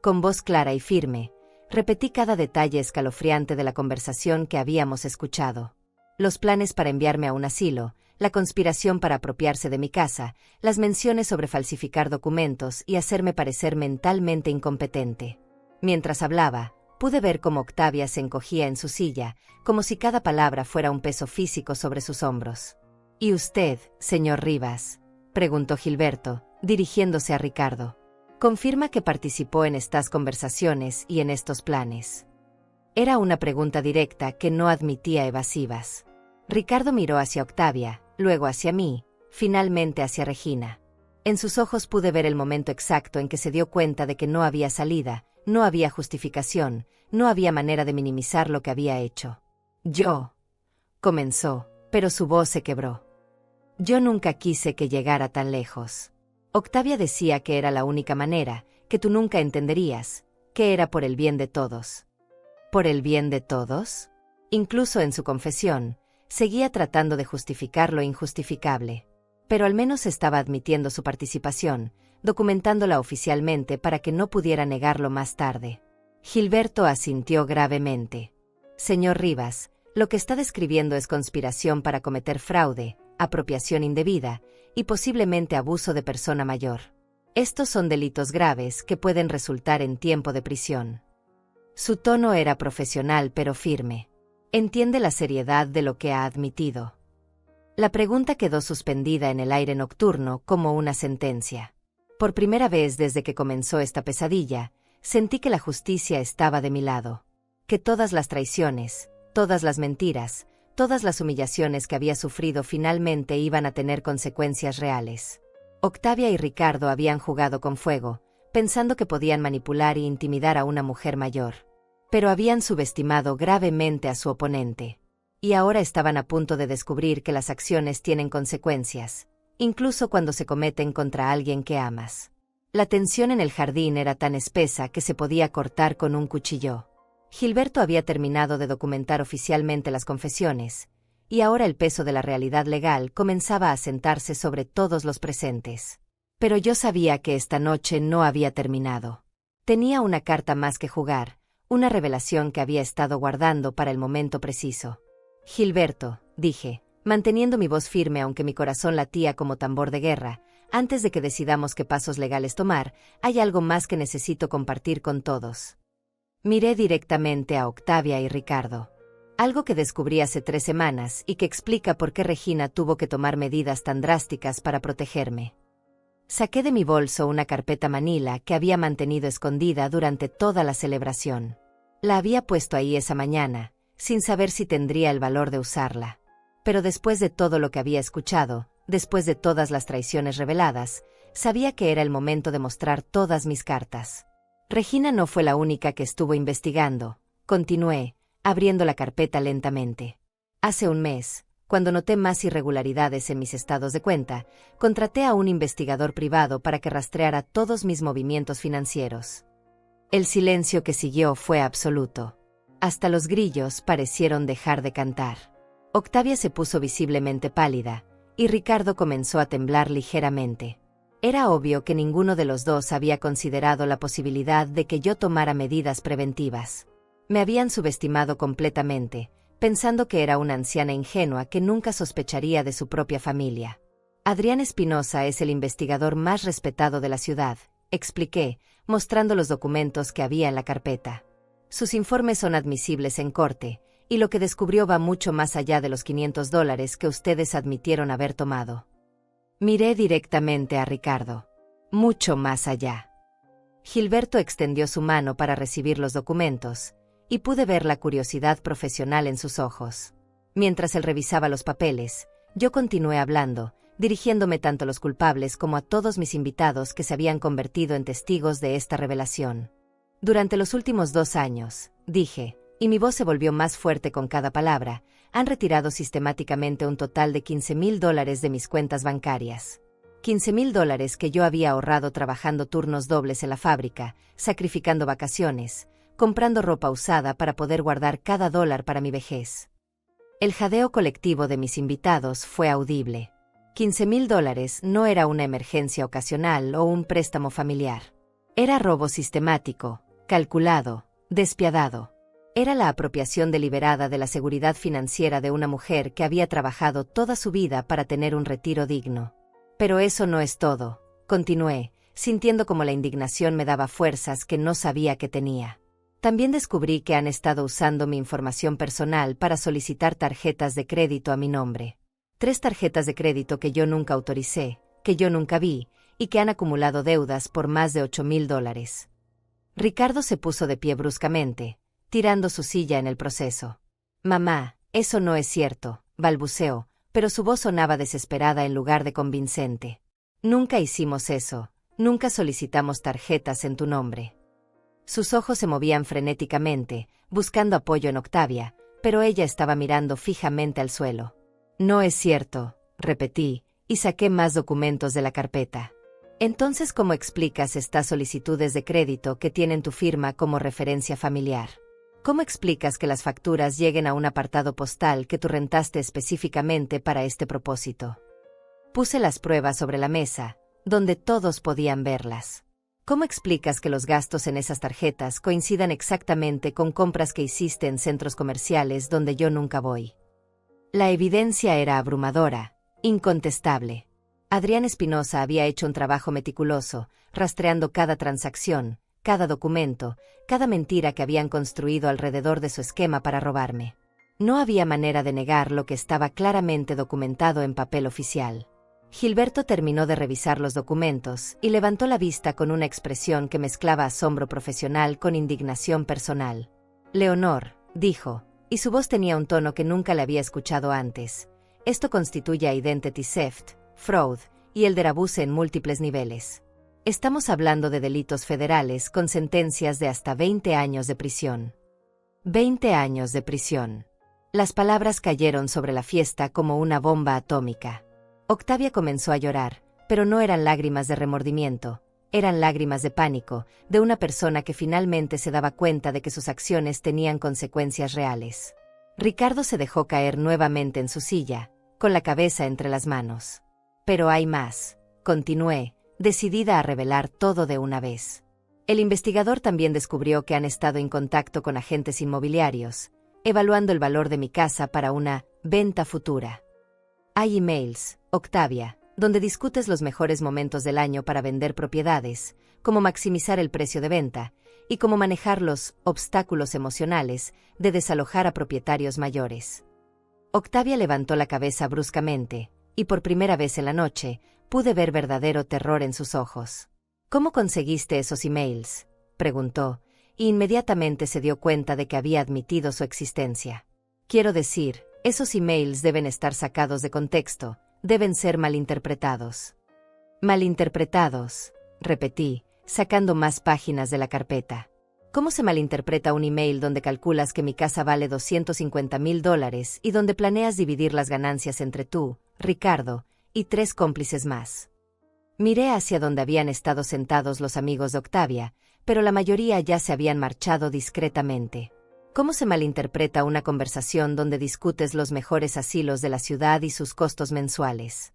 Con voz clara y firme, repetí cada detalle escalofriante de la conversación que habíamos escuchado. Los planes para enviarme a un asilo, la conspiración para apropiarse de mi casa, las menciones sobre falsificar documentos y hacerme parecer mentalmente incompetente. Mientras hablaba, pude ver cómo Octavia se encogía en su silla, como si cada palabra fuera un peso físico sobre sus hombros. ¿Y usted, señor Rivas?, preguntó Gilberto, dirigiéndose a Ricardo. ¿Confirma que participó en estas conversaciones y en estos planes? Era una pregunta directa que no admitía evasivas. Ricardo miró hacia Octavia, luego hacia mí, finalmente hacia Regina. En sus ojos pude ver el momento exacto en que se dio cuenta de que no había salida, no había justificación, no había manera de minimizar lo que había hecho. Yo, comenzó, pero su voz se quebró. Yo nunca quise que llegara tan lejos. Octavia decía que era la única manera, que tú nunca entenderías, que era por el bien de todos. ¿Por el bien de todos? Incluso en su confesión, seguía tratando de justificar lo injustificable. Pero al menos estaba admitiendo su participación, documentándola oficialmente para que no pudiera negarlo más tarde. Gilberto asintió gravemente. Señor Rivas, lo que está describiendo es conspiración para cometer fraude, apropiación indebida y posiblemente abuso de persona mayor. Estos son delitos graves que pueden resultar en tiempo de prisión. Su tono era profesional pero firme. Entiende la seriedad de lo que ha admitido. La pregunta quedó suspendida en el aire nocturno como una sentencia. Por primera vez desde que comenzó esta pesadilla, sentí que la justicia estaba de mi lado. Que todas las traiciones, todas las mentiras, todas las humillaciones que había sufrido finalmente iban a tener consecuencias reales. Octavia y Ricardo habían jugado con fuego, pensando que podían manipular e intimidar a una mujer mayor. Pero habían subestimado gravemente a su oponente. Y ahora estaban a punto de descubrir que las acciones tienen consecuencias, incluso cuando se cometen contra alguien que amas. La tensión en el jardín era tan espesa que se podía cortar con un cuchillo. Gilberto había terminado de documentar oficialmente las confesiones, y ahora el peso de la realidad legal comenzaba a sentarse sobre todos los presentes. Pero yo sabía que esta noche no había terminado. Tenía una carta más que jugar, una revelación que había estado guardando para el momento preciso. Gilberto, dije, manteniendo mi voz firme aunque mi corazón latía como tambor de guerra, antes de que decidamos qué pasos legales tomar, hay algo más que necesito compartir con todos. Miré directamente a Octavia y Ricardo. Algo que descubrí hace 3 semanas y que explica por qué Regina tuvo que tomar medidas tan drásticas para protegerme. Saqué de mi bolso una carpeta manila que había mantenido escondida durante toda la celebración. La había puesto ahí esa mañana, sin saber si tendría el valor de usarla. Pero después de todo lo que había escuchado, después de todas las traiciones reveladas, sabía que era el momento de mostrar todas mis cartas. Regina no fue la única que estuvo investigando, continué, abriendo la carpeta lentamente. Hace un mes, cuando noté más irregularidades en mis estados de cuenta, contraté a un investigador privado para que rastreara todos mis movimientos financieros. El silencio que siguió fue absoluto. Hasta los grillos parecieron dejar de cantar. Octavia se puso visiblemente pálida, y Ricardo comenzó a temblar ligeramente. Era obvio que ninguno de los dos había considerado la posibilidad de que yo tomara medidas preventivas. Me habían subestimado completamente, pensando que era una anciana ingenua que nunca sospecharía de su propia familia. Adrián Espinosa es el investigador más respetado de la ciudad, expliqué, mostrando los documentos que había en la carpeta. Sus informes son admisibles en corte, y lo que descubrió va mucho más allá de los $500 que ustedes admitieron haber tomado. Miré directamente a Ricardo. Mucho más allá. Gilberto extendió su mano para recibir los documentos, y pude ver la curiosidad profesional en sus ojos. Mientras él revisaba los papeles, yo continué hablando, dirigiéndome tanto a los culpables como a todos mis invitados que se habían convertido en testigos de esta revelación. Durante los últimos 2 años, dije, y mi voz se volvió más fuerte con cada palabra, han retirado sistemáticamente un total de $15,000 de mis cuentas bancarias. $15,000 que yo había ahorrado trabajando turnos dobles en la fábrica, sacrificando vacaciones, comprando ropa usada para poder guardar cada dólar para mi vejez. El jadeo colectivo de mis invitados fue audible. $15,000 no era una emergencia ocasional o un préstamo familiar. Era robo sistemático, calculado, despiadado. Era la apropiación deliberada de la seguridad financiera de una mujer que había trabajado toda su vida para tener un retiro digno. Pero eso no es todo, continué, sintiendo como la indignación me daba fuerzas que no sabía que tenía. También descubrí que han estado usando mi información personal para solicitar tarjetas de crédito a mi nombre. 3 tarjetas de crédito que yo nunca autoricé, que yo nunca vi, y que han acumulado deudas por más de $8,000. Ricardo se puso de pie bruscamente, tirando su silla en el proceso. Mamá, eso no es cierto, balbuceó, pero su voz sonaba desesperada en lugar de convincente. Nunca hicimos eso, nunca solicitamos tarjetas en tu nombre. Sus ojos se movían frenéticamente, buscando apoyo en Octavia, pero ella estaba mirando fijamente al suelo. No es cierto, repetí, y saqué más documentos de la carpeta. Entonces, ¿cómo explicas estas solicitudes de crédito que tienen tu firma como referencia familiar? ¿Cómo explicas que las facturas lleguen a un apartado postal que tú rentaste específicamente para este propósito? Puse las pruebas sobre la mesa, donde todos podían verlas. ¿Cómo explicas que los gastos en esas tarjetas coincidan exactamente con compras que hiciste en centros comerciales donde yo nunca voy? La evidencia era abrumadora, incontestable. Adrián Espinosa había hecho un trabajo meticuloso, rastreando cada transacción, cada documento, cada mentira que habían construido alrededor de su esquema para robarme. No había manera de negar lo que estaba claramente documentado en papel oficial. Gilberto terminó de revisar los documentos y levantó la vista con una expresión que mezclaba asombro profesional con indignación personal. Leonor, dijo, y su voz tenía un tono que nunca le había escuchado antes. Esto constituye identity theft, fraud y el derabuse en múltiples niveles. Estamos hablando de delitos federales con sentencias de hasta 20 años de prisión. 20 años de prisión. Las palabras cayeron sobre la fiesta como una bomba atómica. Octavia comenzó a llorar, pero no eran lágrimas de remordimiento, eran lágrimas de pánico, de una persona que finalmente se daba cuenta de que sus acciones tenían consecuencias reales. Ricardo se dejó caer nuevamente en su silla, con la cabeza entre las manos. Pero hay más, continué, decidida a revelar todo de una vez. El investigador también descubrió que han estado en contacto con agentes inmobiliarios, evaluando el valor de mi casa para una venta futura. Hay emails, Octavia, donde discutes los mejores momentos del año para vender propiedades, cómo maximizar el precio de venta y cómo manejar los obstáculos emocionales de desalojar a propietarios mayores. Octavia levantó la cabeza bruscamente, y por primera vez en la noche pude ver verdadero terror en sus ojos. ¿Cómo conseguiste esos emails?, preguntó, y inmediatamente se dio cuenta de que había admitido su existencia. Quiero decir, esos emails deben estar sacados de contexto, deben ser malinterpretados. Malinterpretados, repetí, sacando más páginas de la carpeta. ¿Cómo se malinterpreta un email donde calculas que mi casa vale $250,000 y donde planeas dividir las ganancias entre tú, Ricardo, y 3 cómplices más? Miré hacia donde habían estado sentados los amigos de Octavia, pero la mayoría ya se habían marchado discretamente. ¿Cómo se malinterpreta una conversación donde discutes los mejores asilos de la ciudad y sus costos mensuales?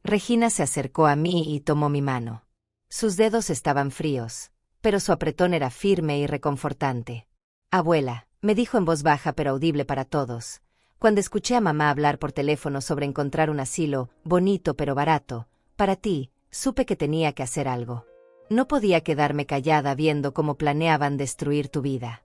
Regina se acercó a mí y tomó mi mano. Sus dedos estaban fríos, pero su apretón era firme y reconfortante. Abuela, me dijo en voz baja pero audible para todos, cuando escuché a mamá hablar por teléfono sobre encontrar un asilo bonito pero barato, para ti, supe que tenía que hacer algo. No podía quedarme callada viendo cómo planeaban destruir tu vida.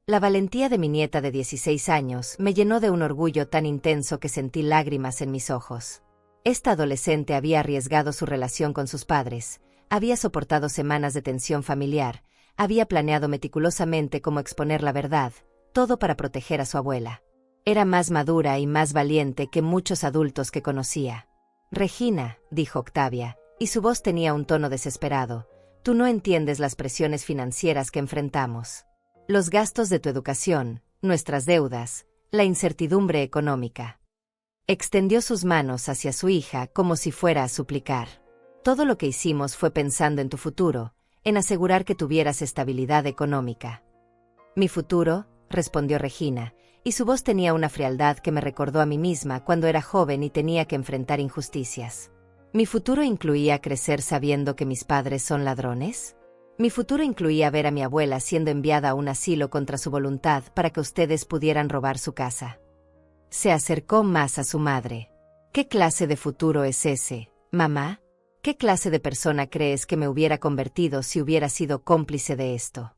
La valentía de mi nieta de 16 años me llenó de un orgullo tan intenso que sentí lágrimas en mis ojos. Esta adolescente había arriesgado su relación con sus padres, había soportado semanas de tensión familiar, había planeado meticulosamente cómo exponer la verdad, todo para proteger a su abuela. Era más madura y más valiente que muchos adultos que conocía. Regina, dijo Octavia, y su voz tenía un tono desesperado, tú no entiendes las presiones financieras que enfrentamos. Los gastos de tu educación, nuestras deudas, la incertidumbre económica. Extendió sus manos hacia su hija como si fuera a suplicar. Todo lo que hicimos fue pensando en tu futuro, en asegurar que tuvieras estabilidad económica. Mi futuro, respondió Regina, y su voz tenía una frialdad que me recordó a mí misma cuando era joven y tenía que enfrentar injusticias. ¿Mi futuro incluía crecer sabiendo que mis padres son ladrones? Mi futuro incluía ver a mi abuela siendo enviada a un asilo contra su voluntad para que ustedes pudieran robar su casa. Se acercó más a su madre. ¿Qué clase de futuro es ese, mamá? ¿Qué clase de persona crees que me hubiera convertido si hubiera sido cómplice de esto?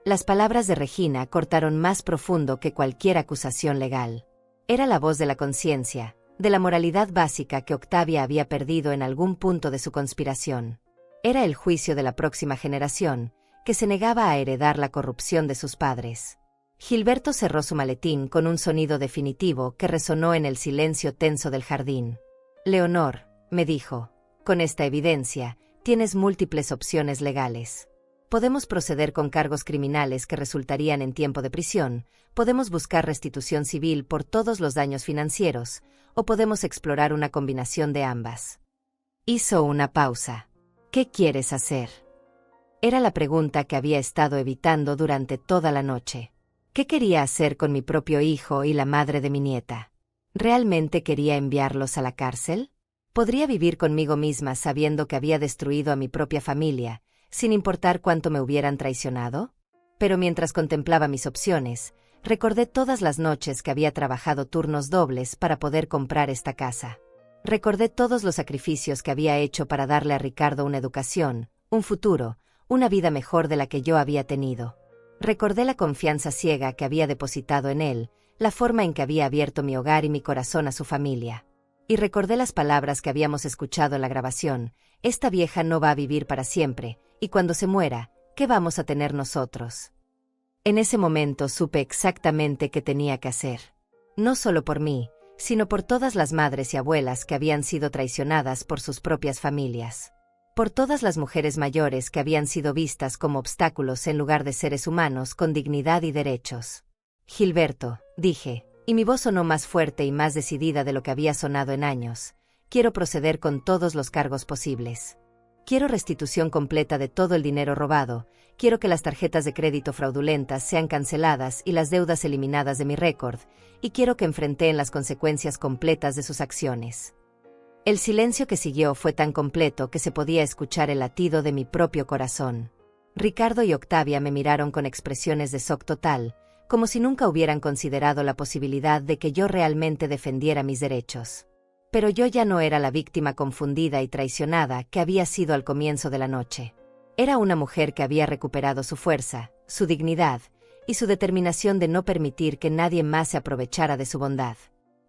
Las palabras de Regina cortaron más profundo que cualquier acusación legal. Era la voz de la conciencia, de la moralidad básica que Octavia había perdido en algún punto de su conspiración. Era el juicio de la próxima generación, que se negaba a heredar la corrupción de sus padres. Gilberto cerró su maletín con un sonido definitivo que resonó en el silencio tenso del jardín. Leonor, me dijo, con esta evidencia, tienes múltiples opciones legales. Podemos proceder con cargos criminales que resultarían en tiempo de prisión, podemos buscar restitución civil por todos los daños financieros, o podemos explorar una combinación de ambas. Hizo una pausa. ¿Qué quieres hacer? Era la pregunta que había estado evitando durante toda la noche. ¿Qué quería hacer con mi propio hijo y la madre de mi nieta? ¿Realmente quería enviarlos a la cárcel? ¿Podría vivir conmigo misma sabiendo que había destruido a mi propia familia, sin importar cuánto me hubieran traicionado? Pero mientras contemplaba mis opciones, recordé todas las noches que había trabajado turnos dobles para poder comprar esta casa. Recordé todos los sacrificios que había hecho para darle a Ricardo una educación, un futuro, una vida mejor de la que yo había tenido. Recordé la confianza ciega que había depositado en él, la forma en que había abierto mi hogar y mi corazón a su familia. Y recordé las palabras que habíamos escuchado en la grabación, esta vieja no va a vivir para siempre, y cuando se muera, ¿qué vamos a tener nosotros? En ese momento supe exactamente qué tenía que hacer. No solo por mí, sino por todas las madres y abuelas que habían sido traicionadas por sus propias familias. Por todas las mujeres mayores que habían sido vistas como obstáculos en lugar de seres humanos con dignidad y derechos. Gilberto, dije, y mi voz sonó más fuerte y más decidida de lo que había sonado en años, quiero proceder con todos los cargos posibles. Quiero restitución completa de todo el dinero robado, quiero que las tarjetas de crédito fraudulentas sean canceladas y las deudas eliminadas de mi récord, y quiero que enfrenteen las consecuencias completas de sus acciones. El silencio que siguió fue tan completo que se podía escuchar el latido de mi propio corazón. Ricardo y Octavia me miraron con expresiones de shock total, como si nunca hubieran considerado la posibilidad de que yo realmente defendiera mis derechos. Pero yo ya no era la víctima confundida y traicionada que había sido al comienzo de la noche. Era una mujer que había recuperado su fuerza, su dignidad y su determinación de no permitir que nadie más se aprovechara de su bondad.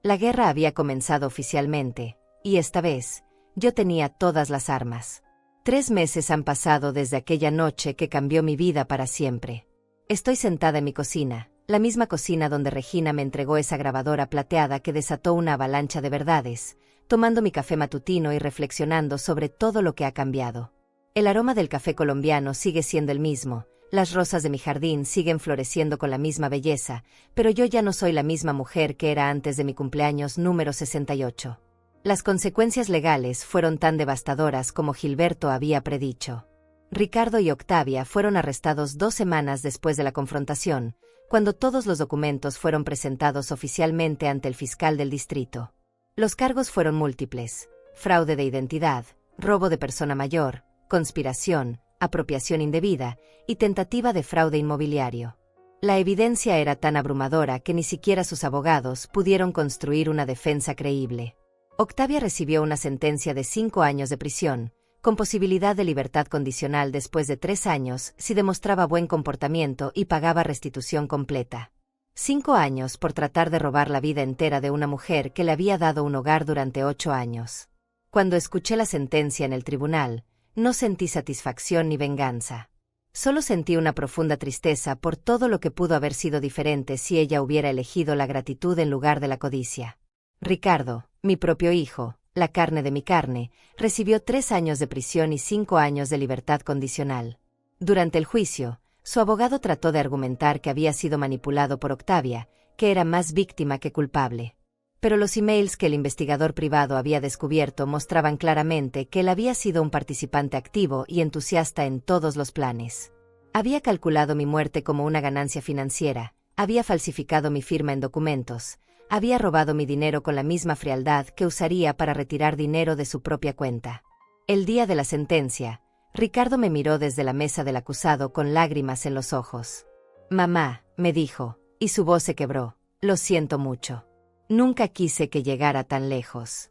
La guerra había comenzado oficialmente, y esta vez, yo tenía todas las armas. 3 meses han pasado desde aquella noche que cambió mi vida para siempre. Estoy sentada en mi cocina, la misma cocina donde Regina me entregó esa grabadora plateada que desató una avalancha de verdades, tomando mi café matutino y reflexionando sobre todo lo que ha cambiado. El aroma del café colombiano sigue siendo el mismo, las rosas de mi jardín siguen floreciendo con la misma belleza, pero yo ya no soy la misma mujer que era antes de mi cumpleaños número 68. Las consecuencias legales fueron tan devastadoras como Gilberto había predicho. Ricardo y Octavia fueron arrestados 2 semanas después de la confrontación, cuando todos los documentos fueron presentados oficialmente ante el fiscal del distrito. Los cargos fueron múltiples: fraude de identidad, robo de persona mayor, conspiración, apropiación indebida y tentativa de fraude inmobiliario. La evidencia era tan abrumadora que ni siquiera sus abogados pudieron construir una defensa creíble. Octavia recibió una sentencia de 5 años de prisión, con posibilidad de libertad condicional después de 3 años si demostraba buen comportamiento y pagaba restitución completa. 5 años por tratar de robar la vida entera de una mujer que le había dado un hogar durante 8 años. Cuando escuché la sentencia en el tribunal, no sentí satisfacción ni venganza. Solo sentí una profunda tristeza por todo lo que pudo haber sido diferente si ella hubiera elegido la gratitud en lugar de la codicia. Ricardo, mi propio hijo, la carne de mi carne, recibió 3 años de prisión y 5 años de libertad condicional. Durante el juicio, su abogado trató de argumentar que había sido manipulado por Octavia, que era más víctima que culpable. Pero los emails que el investigador privado había descubierto mostraban claramente que él había sido un participante activo y entusiasta en todos los planes. Había calculado mi muerte como una ganancia financiera, había falsificado mi firma en documentos, había robado mi dinero con la misma frialdad que usaría para retirar dinero de su propia cuenta. El día de la sentencia, Ricardo me miró desde la mesa del acusado con lágrimas en los ojos. «Mamá», me dijo, y su voz se quebró, «lo siento mucho. Nunca quise que llegara tan lejos».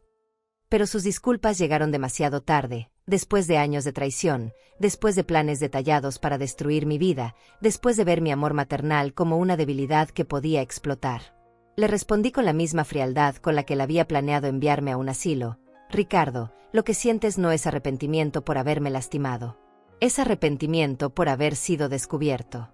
Pero sus disculpas llegaron demasiado tarde, después de años de traición, después de planes detallados para destruir mi vida, después de ver mi amor maternal como una debilidad que podía explotar. Le respondí con la misma frialdad con la que él había planeado enviarme a un asilo. «Ricardo, lo que sientes no es arrepentimiento por haberme lastimado. Es arrepentimiento por haber sido descubierto».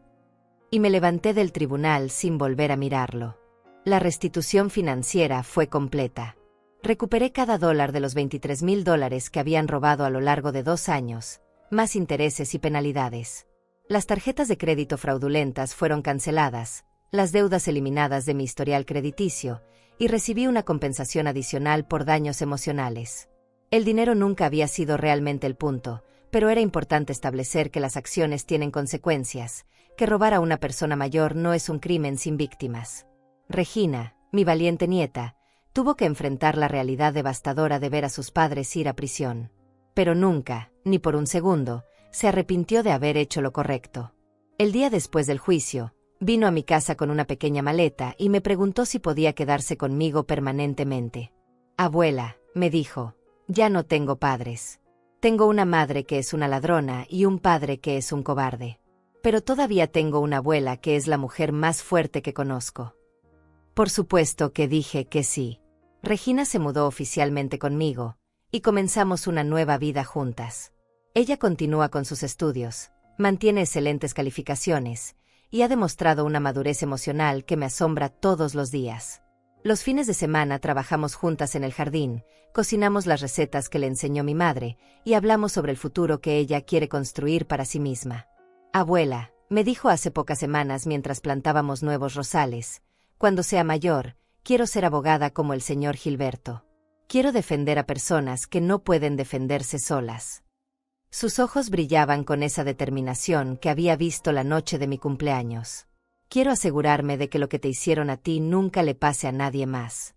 Y me levanté del tribunal sin volver a mirarlo. La restitución financiera fue completa. Recuperé cada $1 de los $23,000 que habían robado a lo largo de 2 años, más intereses y penalidades. Las tarjetas de crédito fraudulentas fueron canceladas, las deudas eliminadas de mi historial crediticio, y recibí una compensación adicional por daños emocionales. El dinero nunca había sido realmente el punto, pero era importante establecer que las acciones tienen consecuencias, que robar a una persona mayor no es un crimen sin víctimas. Regina, mi valiente nieta, tuvo que enfrentar la realidad devastadora de ver a sus padres ir a prisión. Pero nunca, ni por un segundo, se arrepintió de haber hecho lo correcto. El día después del juicio, vino a mi casa con una pequeña maleta y me preguntó si podía quedarse conmigo permanentemente. «Abuela», me dijo, «ya no tengo padres. Tengo una madre que es una ladrona y un padre que es un cobarde. Pero todavía tengo una abuela que es la mujer más fuerte que conozco». Por supuesto que dije que sí. Regina se mudó oficialmente conmigo, y comenzamos una nueva vida juntas. Ella continúa con sus estudios, mantiene excelentes calificaciones, y ha demostrado una madurez emocional que me asombra todos los días. Los fines de semana trabajamos juntas en el jardín, cocinamos las recetas que le enseñó mi madre, y hablamos sobre el futuro que ella quiere construir para sí misma. «Abuela», me dijo hace pocas semanas mientras plantábamos nuevos rosales, «cuando sea mayor, quiero ser abogada como el señor Gilberto. Quiero defender a personas que no pueden defenderse solas». Sus ojos brillaban con esa determinación que había visto la noche de mi cumpleaños. «Quiero asegurarme de que lo que te hicieron a ti nunca le pase a nadie más».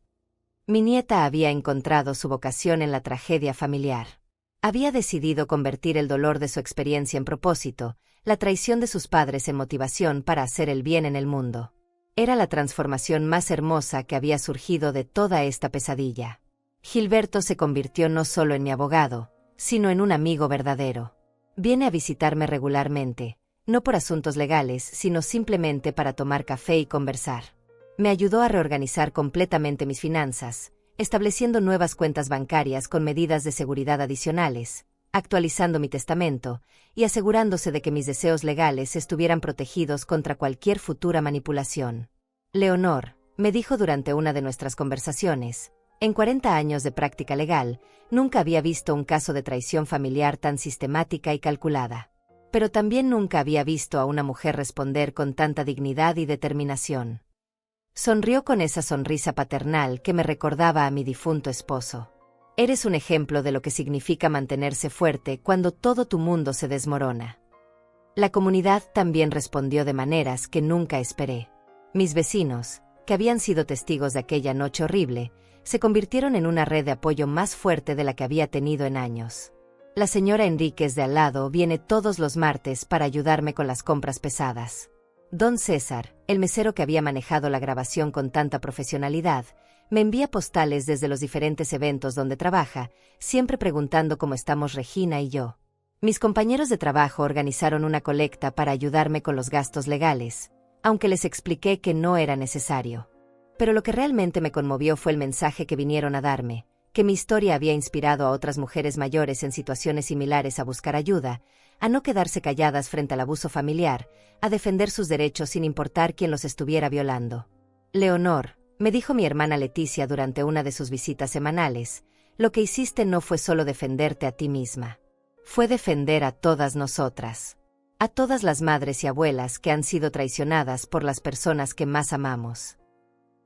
Mi nieta había encontrado su vocación en la tragedia familiar. Había decidido convertir el dolor de su experiencia en propósito, la traición de sus padres en motivación para hacer el bien en el mundo. Era la transformación más hermosa que había surgido de toda esta pesadilla. Gilberto se convirtió no solo en mi abogado, sino en un amigo verdadero. Viene a visitarme regularmente, no por asuntos legales, sino simplemente para tomar café y conversar. Me ayudó a reorganizar completamente mis finanzas, estableciendo nuevas cuentas bancarias con medidas de seguridad adicionales, actualizando mi testamento y asegurándose de que mis deseos legales estuvieran protegidos contra cualquier futura manipulación. Leonor, me dijo durante una de nuestras conversaciones, en 40 años de práctica legal, nunca había visto un caso de traición familiar tan sistemática y calculada. Pero también nunca había visto a una mujer responder con tanta dignidad y determinación. Sonrió con esa sonrisa paternal que me recordaba a mi difunto esposo. Eres un ejemplo de lo que significa mantenerse fuerte cuando todo tu mundo se desmorona. La comunidad también respondió de maneras que nunca esperé. Mis vecinos, que habían sido testigos de aquella noche horrible, se convirtieron en una red de apoyo más fuerte de la que había tenido en años. La señora Enríquez de al lado viene todos los martes para ayudarme con las compras pesadas. Don César, el mesero que había manejado la grabación con tanta profesionalidad, me envía postales desde los diferentes eventos donde trabaja, siempre preguntando cómo estamos Regina y yo. Mis compañeros de trabajo organizaron una colecta para ayudarme con los gastos legales, aunque les expliqué que no era necesario. Pero lo que realmente me conmovió fue el mensaje que vinieron a darme, que mi historia había inspirado a otras mujeres mayores en situaciones similares a buscar ayuda, a no quedarse calladas frente al abuso familiar, a defender sus derechos sin importar quién los estuviera violando. Leonor, me dijo mi hermana Leticia durante una de sus visitas semanales, lo que hiciste no fue solo defenderte a ti misma. Fue defender a todas nosotras. A todas las madres y abuelas que han sido traicionadas por las personas que más amamos.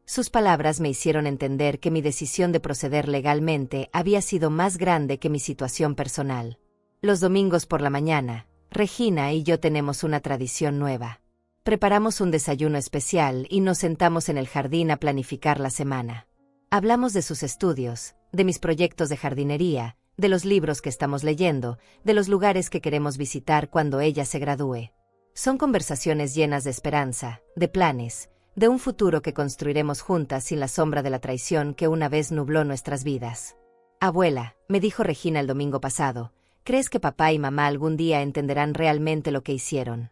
Sus palabras me hicieron entender que mi decisión de proceder legalmente había sido más grande que mi situación personal. Los domingos por la mañana, Regina y yo tenemos una tradición nueva. Preparamos un desayuno especial y nos sentamos en el jardín a planificar la semana. Hablamos de sus estudios, de mis proyectos de jardinería, de los libros que estamos leyendo, de los lugares que queremos visitar cuando ella se gradúe. Son conversaciones llenas de esperanza, de planes, de un futuro que construiremos juntas sin la sombra de la traición que una vez nubló nuestras vidas. Abuela, me dijo Regina el domingo pasado, ¿crees que papá y mamá algún día entenderán realmente lo que hicieron?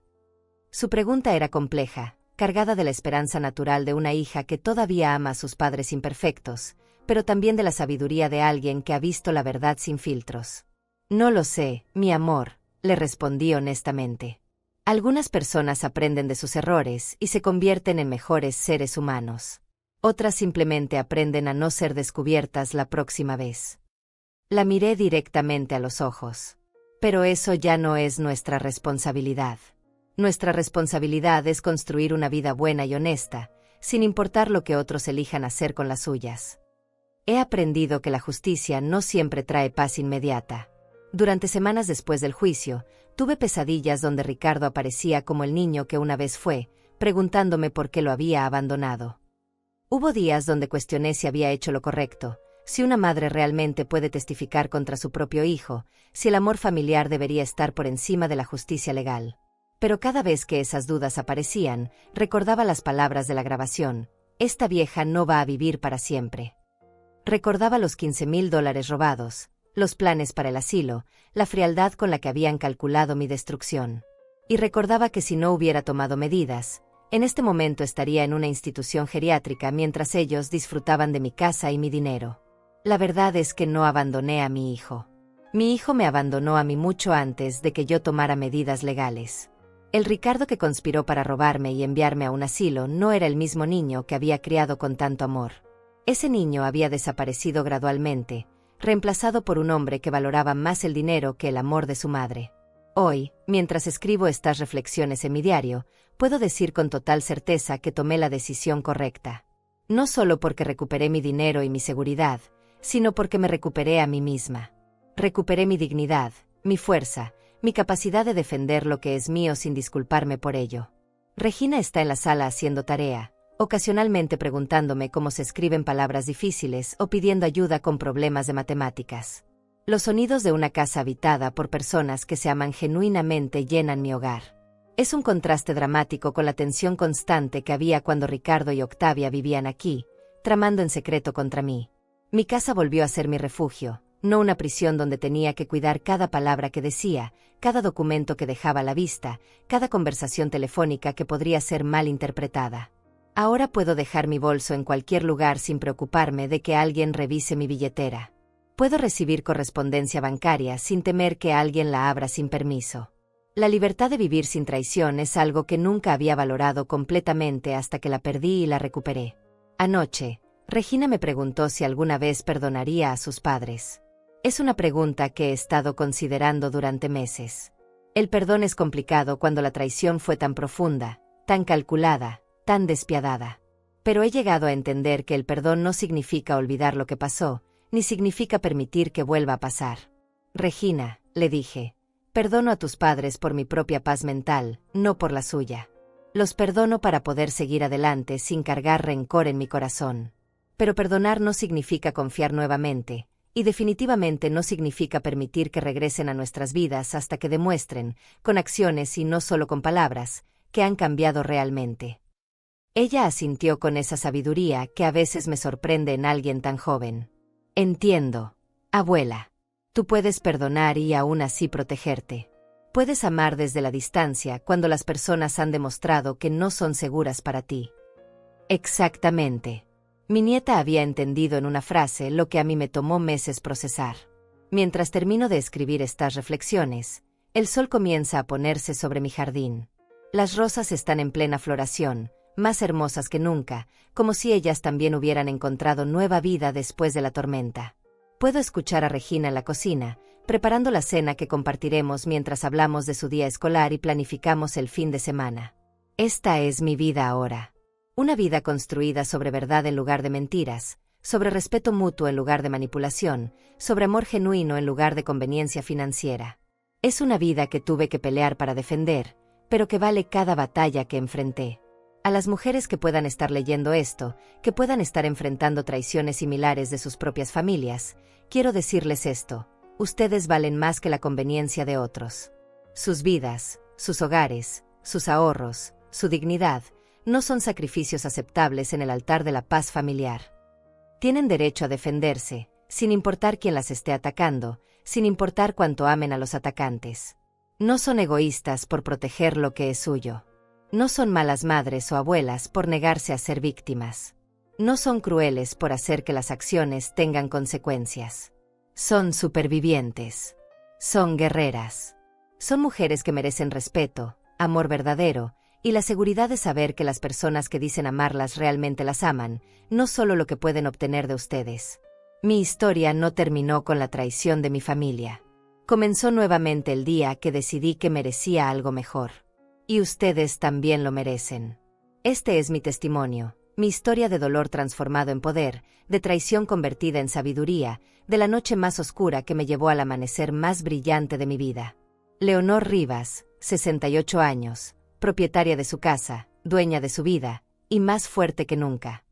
Su pregunta era compleja, cargada de la esperanza natural de una hija que todavía ama a sus padres imperfectos, pero también de la sabiduría de alguien que ha visto la verdad sin filtros. No lo sé, mi amor, le respondí honestamente. Algunas personas aprenden de sus errores y se convierten en mejores seres humanos. Otras simplemente aprenden a no ser descubiertas la próxima vez. La miré directamente a los ojos. Pero eso ya no es nuestra responsabilidad. Nuestra responsabilidad es construir una vida buena y honesta, sin importar lo que otros elijan hacer con las suyas. He aprendido que la justicia no siempre trae paz inmediata. Durante semanas después del juicio, tuve pesadillas donde Ricardo aparecía como el niño que una vez fue, preguntándome por qué lo había abandonado. Hubo días donde cuestioné si había hecho lo correcto, si una madre realmente puede testificar contra su propio hijo, si el amor familiar debería estar por encima de la justicia legal. Pero cada vez que esas dudas aparecían, recordaba las palabras de la grabación: esta vieja no va a vivir para siempre. Recordaba los $15,000 robados, los planes para el asilo, la frialdad con la que habían calculado mi destrucción. Y recordaba que si no hubiera tomado medidas, en este momento estaría en una institución geriátrica mientras ellos disfrutaban de mi casa y mi dinero. La verdad es que no abandoné a mi hijo. Mi hijo me abandonó a mí mucho antes de que yo tomara medidas legales. El Ricardo que conspiró para robarme y enviarme a un asilo no era el mismo niño que había criado con tanto amor. Ese niño había desaparecido gradualmente, reemplazado por un hombre que valoraba más el dinero que el amor de su madre. Hoy, mientras escribo estas reflexiones en mi diario, puedo decir con total certeza que tomé la decisión correcta. No solo porque recuperé mi dinero y mi seguridad, sino porque me recuperé a mí misma. Recuperé mi dignidad, mi fuerza, mi capacidad de defender lo que es mío sin disculparme por ello. Regina está en la sala haciendo tarea, ocasionalmente preguntándome cómo se escriben palabras difíciles o pidiendo ayuda con problemas de matemáticas. Los sonidos de una casa habitada por personas que se aman genuinamente llenan mi hogar. Es un contraste dramático con la tensión constante que había cuando Ricardo y Octavia vivían aquí, tramando en secreto contra mí. Mi casa volvió a ser mi refugio, no una prisión donde tenía que cuidar cada palabra que decía, cada documento que dejaba a la vista, cada conversación telefónica que podría ser mal interpretada. Ahora puedo dejar mi bolso en cualquier lugar sin preocuparme de que alguien revise mi billetera. Puedo recibir correspondencia bancaria sin temer que alguien la abra sin permiso. La libertad de vivir sin traición es algo que nunca había valorado completamente hasta que la perdí y la recuperé. Anoche, Regina me preguntó si alguna vez perdonaría a sus padres. Es una pregunta que he estado considerando durante meses. El perdón es complicado cuando la traición fue tan profunda, tan calculada, tan despiadada. Pero he llegado a entender que el perdón no significa olvidar lo que pasó, ni significa permitir que vuelva a pasar. Regina, le dije, perdono a tus padres por mi propia paz mental, no por la suya. Los perdono para poder seguir adelante sin cargar rencor en mi corazón. Pero perdonar no significa confiar nuevamente, y definitivamente no significa permitir que regresen a nuestras vidas hasta que demuestren, con acciones y no solo con palabras, que han cambiado realmente. Ella asintió con esa sabiduría que a veces me sorprende en alguien tan joven. Entiendo, abuela. Tú puedes perdonar y aún así protegerte. Puedes amar desde la distancia cuando las personas han demostrado que no son seguras para ti. Exactamente. Mi nieta había entendido en una frase lo que a mí me tomó meses procesar. Mientras termino de escribir estas reflexiones, el sol comienza a ponerse sobre mi jardín. Las rosas están en plena floración, más hermosas que nunca, como si ellas también hubieran encontrado nueva vida después de la tormenta. Puedo escuchar a Regina en la cocina, preparando la cena que compartiremos mientras hablamos de su día escolar y planificamos el fin de semana. Esta es mi vida ahora. Una vida construida sobre verdad en lugar de mentiras, sobre respeto mutuo en lugar de manipulación, sobre amor genuino en lugar de conveniencia financiera. Es una vida que tuve que pelear para defender, pero que vale cada batalla que enfrenté. A las mujeres que puedan estar leyendo esto, que puedan estar enfrentando traiciones similares de sus propias familias, quiero decirles esto: ustedes valen más que la conveniencia de otros. Sus vidas, sus hogares, sus ahorros, su dignidad, no son sacrificios aceptables en el altar de la paz familiar. Tienen derecho a defenderse, sin importar quién las esté atacando, sin importar cuánto amen a los atacantes. No son egoístas por proteger lo que es suyo. No son malas madres o abuelas por negarse a ser víctimas. No son crueles por hacer que las acciones tengan consecuencias. Son supervivientes. Son guerreras. Son mujeres que merecen respeto, amor verdadero, y la seguridad de saber que las personas que dicen amarlas realmente las aman, no solo lo que pueden obtener de ustedes. Mi historia no terminó con la traición de mi familia. Comenzó nuevamente el día que decidí que merecía algo mejor. Y ustedes también lo merecen. Este es mi testimonio, mi historia de dolor transformado en poder, de traición convertida en sabiduría, de la noche más oscura que me llevó al amanecer más brillante de mi vida. Leonor Rivas, 68 años, propietaria de su casa, dueña de su vida, y más fuerte que nunca.